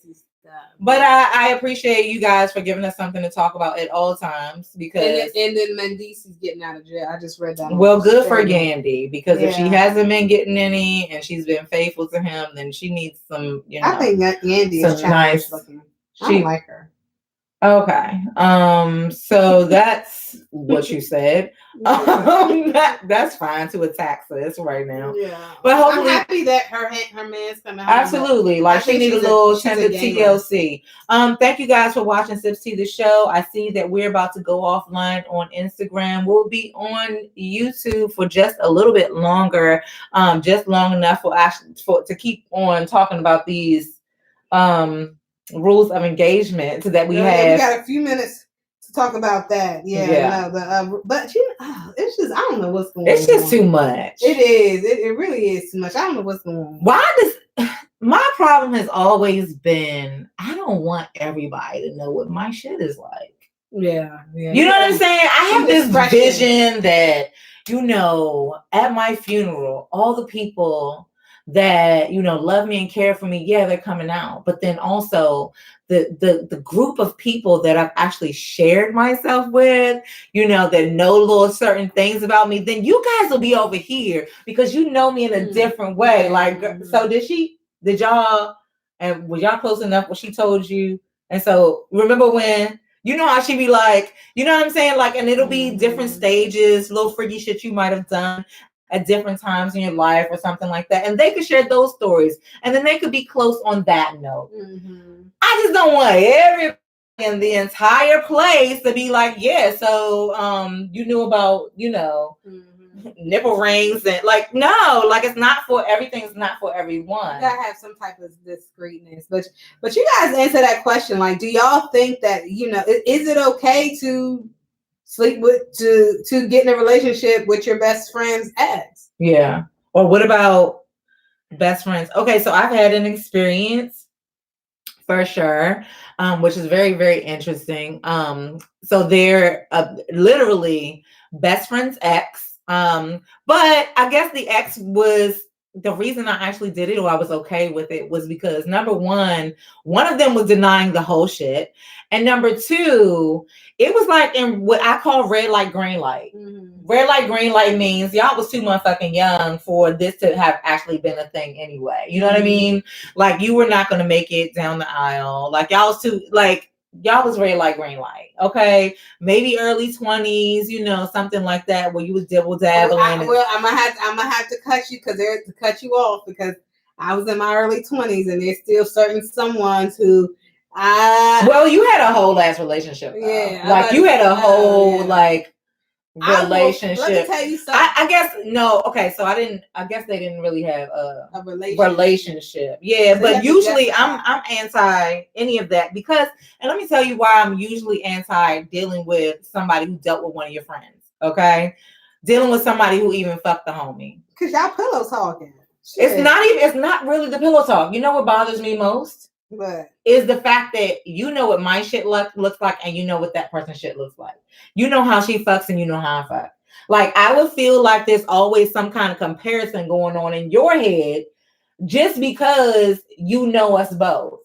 But I appreciate you guys for giving us something to talk about at all times, because
and then Mendici's getting out of jail. I just read that.
Well, good for Gandy, because if she hasn't been getting any and she's been faithful to him, then she needs some. You know,
I think that Gandy is nice looking. I don't like her.
Okay. So that's what you said. That's fine to attack sis right now.
Yeah.
But hopefully,
I'm happy that her man's coming home.
Absolutely. Like, she needs a little tender TLC. Thank you guys for watching Sips Tea the show. I see that we're about to go offline on Instagram. We'll be on YouTube for just a little bit longer, just long enough to keep on talking about these rules of engagement that we have.
We got a few minutes to talk about that. Yeah. No, but you know, it's just, I don't know what's going on.
It's just too much.
It is. It really is too much. I don't know what's going on.
My problem has always been, I don't want everybody to know what my shit is like.
Yeah.
You know what I'm saying? I have this vision that, you know, at my funeral, all the people that, you know, love me and care for me, yeah, they're coming out. But then also the group of people that I've actually shared myself with, you know, that know little certain things about me, then you guys will be over here because you know me in a different way. Like, so did y'all, and was y'all close enough when she told you? And so remember when, you know how she be like, you know what I'm saying? Like, and it'll be different stages, little freaky shit you might have done at different times in your life or something like that. And they could share those stories. And then they could be close on that note. I just don't want everybody in the entire place to be like, yeah, so you knew about, you know, nipple rings, and like, no, like, it's not for everything's not for everyone.
You gotta have some type of discreetness. But you guys answer that question. Like, do y'all think that, you know, is it okay to sleep with, to get in a relationship with your best friend's ex?
Yeah. Or what about best friends? Okay, so I've had an experience for sure, which is very, very interesting. So they're literally best friend's ex. But I guess the ex was the reason I actually did it, or I was okay with it, was because number one of them was denying the whole shit. And number two, it was like in what I call red light, green light. Red light, green light means y'all was too motherfucking young for this to have actually been a thing anyway. You know what I mean? Like, you were not going to make it down the aisle. Like, y'all was too, like, y'all was red light, green light. Okay. Maybe early 20s, you know, something like that, where you was dibble dabbling.
I'm gonna have to cut you off, because I was in my early 20s, and there's still certain someones who
well, you had a whole ass relationship. Though. Yeah. Like, you had a whole, like, relationship.
Let me tell you something.
I guess no. Okay, so I guess they didn't really have a relationship. Yeah, so but usually I'm anti any of that because, and let me tell you why I'm usually anti dealing with somebody who dealt with one of your friends. Okay, dealing with somebody who even fucked the homie.
Cause y'all pillow talking.
Shit. It's not really the pillow talk. You know what bothers me most? What? Is the fact that you know what my shit looks like and you know what that person's shit looks like. You know how she fucks and you know how I fuck. Like, I would feel like there's always some kind of comparison going on in your head just because you know us both.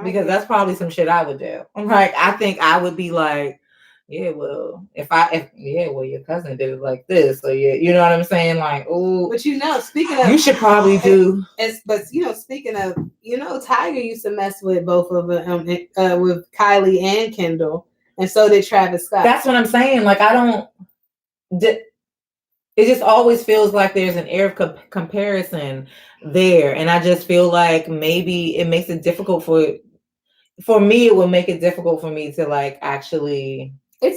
Because that's probably some shit I would do. Like, I think I would be like, yeah, well, your cousin did it like this. So yeah, you know what I'm saying? Like, oh,
but speaking of,
you should probably do.
But speaking of, Tiger used to mess with both of them, with Kylie and Kendall, and so did Travis Scott.
That's what I'm saying. Like, it just always feels like there's an air of comparison there, and I just feel like maybe it makes it difficult for me. It will make it difficult for me to like actually.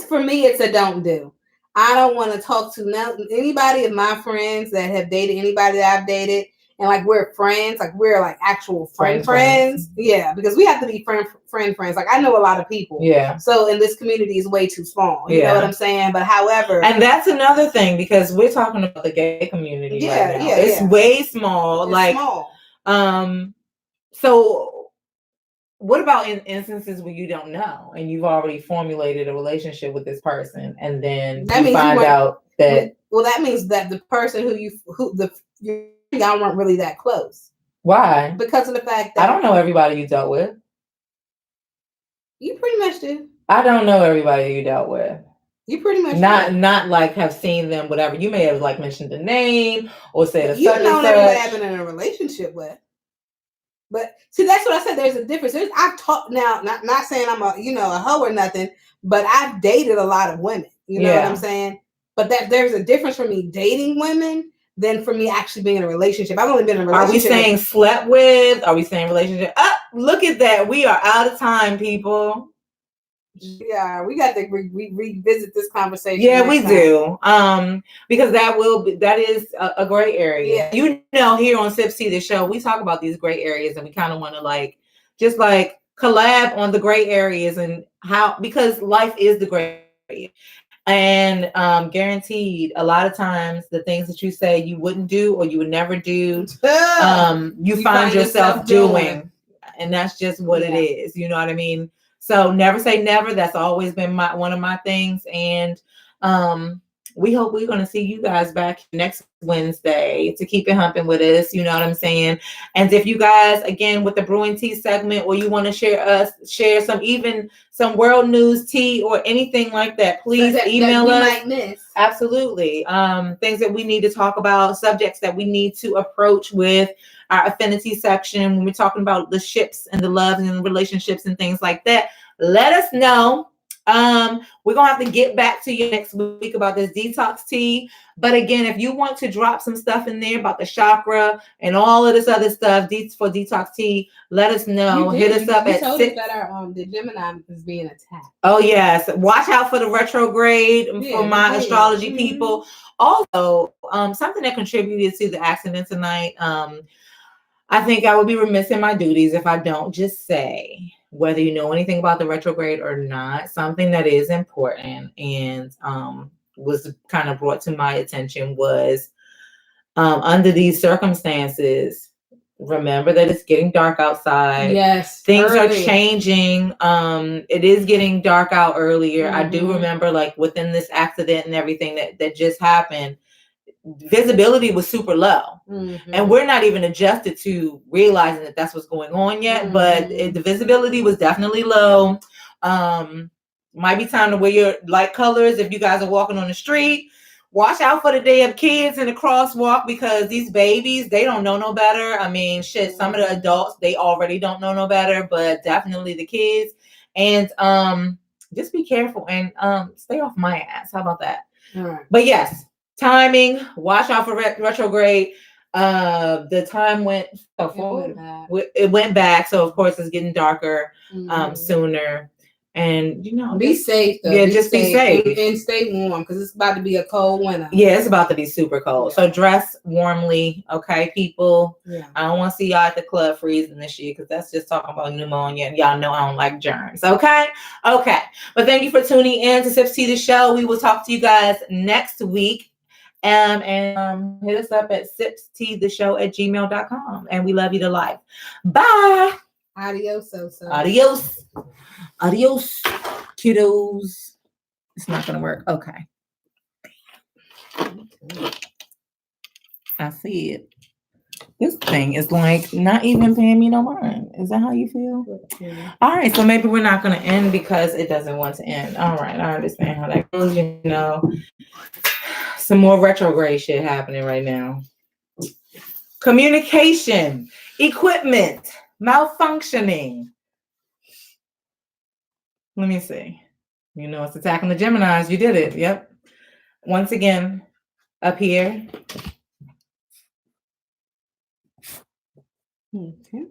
For me, it's a don't do. I don't want to talk to anybody of my friends that have dated anybody that I've dated. And like, we're friends, like we're like actual friends. Yeah, because we have to be friends. Like, I know a lot of people. Yeah. So, and this community is way too small. You know what I'm saying? But however.
And that's another thing, because we're talking about the gay community right now. Yeah, it's way small. It's like, small. So what about in instances where you don't know and you've already formulated a relationship with this person, and then you find out that
that means that the person y'all weren't really that close.
Why?
Because of the fact that
I don't know everybody you dealt with.
You pretty much do.
I don't know everybody you dealt with.
You pretty much
not like have seen them, whatever. You may have like mentioned the name or said a
you know everybody I've been in a relationship with. But see, that's what I said. There's a difference. I've talked now, not saying I'm a hoe or nothing, but I've dated a lot of women. You know what I'm saying? But there's a difference for me dating women than for me actually being in a relationship. I've only been in a relationship.
Are we saying slept with? Are we saying relationship? Look at that. We are out of time, people.
Yeah, we got to revisit this conversation.
Yeah, we do. Because that is a gray area. Yeah. Here on Sip Tea, the show, we talk about these gray areas, and we kind of want to just collab on the gray areas and because life is the gray area. And guaranteed, a lot of times the things that you say you wouldn't do or you would never do, you find yourself doing. And that's just what it is. You know what I mean? So never say never. That's always been one of my things. And we hope we're going to see you guys back next Wednesday to keep it humping with us. You know what I'm saying? And if you guys, again, with the Brewing Tea segment, or you want to share some world news tea or anything like that, please email us.
Might miss.
Absolutely. Things that we need to talk about, subjects that we need to approach with our affinity section when we're talking about the ships and the loves and the relationships and things like that. Let us know. We're gonna have to get back to you next week about this detox tea. But again, if you want to drop some stuff in there about the chakra and all of this other stuff for detox tea, let us know. Hit us up at 6.
That the Gemini is being attacked.
Oh yes, watch out for the retrograde for my astrology people. Also, something that contributed to the accident tonight. I think I would be remiss in my duties if I don't just say, whether you know anything about the retrograde or not, something that is important and was kind of brought to my attention was under these circumstances, remember that it's getting dark outside.
Yes.
Things are changing. It is getting dark out earlier. Mm-hmm. I do remember within this accident and everything that just happened, visibility was super low. Mm-hmm. And we're not even adjusted to realizing that that's what's going on yet. Mm-hmm. But the visibility was definitely low. Might be time to wear your light colors if you guys are walking on the street. Watch out for the damn kids in the crosswalk, because these babies, they don't know no better. I mean, shit, some of the adults, they already don't know no better, but definitely the kids. And just be careful and stay off my ass. How about that?
All right.
But yes, timing, watch out for retrograde. The time went forward. It went back. So of course it's getting darker sooner. And
be safe though.
Yeah, just be safe
and stay warm because it's about to be a cold winter.
Yeah, it's about to be super cold. So dress warmly, okay, people.
Yeah.
I don't want to see y'all at the club freezing this year because that's just talking about pneumonia, and y'all know I don't like germs. Okay. But thank you for tuning in to Sips Tea the Show. We will talk to you guys next week. And hit us up at sipsteatheshow@gmail.com. And we love you to life. Bye.
Adios,
Adios, kiddos. It's not gonna work. Okay. I see it. This thing is like not even paying me no mind. Is that how you feel? Yeah. All right, so maybe we're not gonna end because it doesn't want to end. All right, I understand how that goes. Some more retrograde shit happening right now. Communication, equipment, malfunctioning. Let me see. It's attacking the Geminis. You did it. Yep. Once again, up here.
Okay.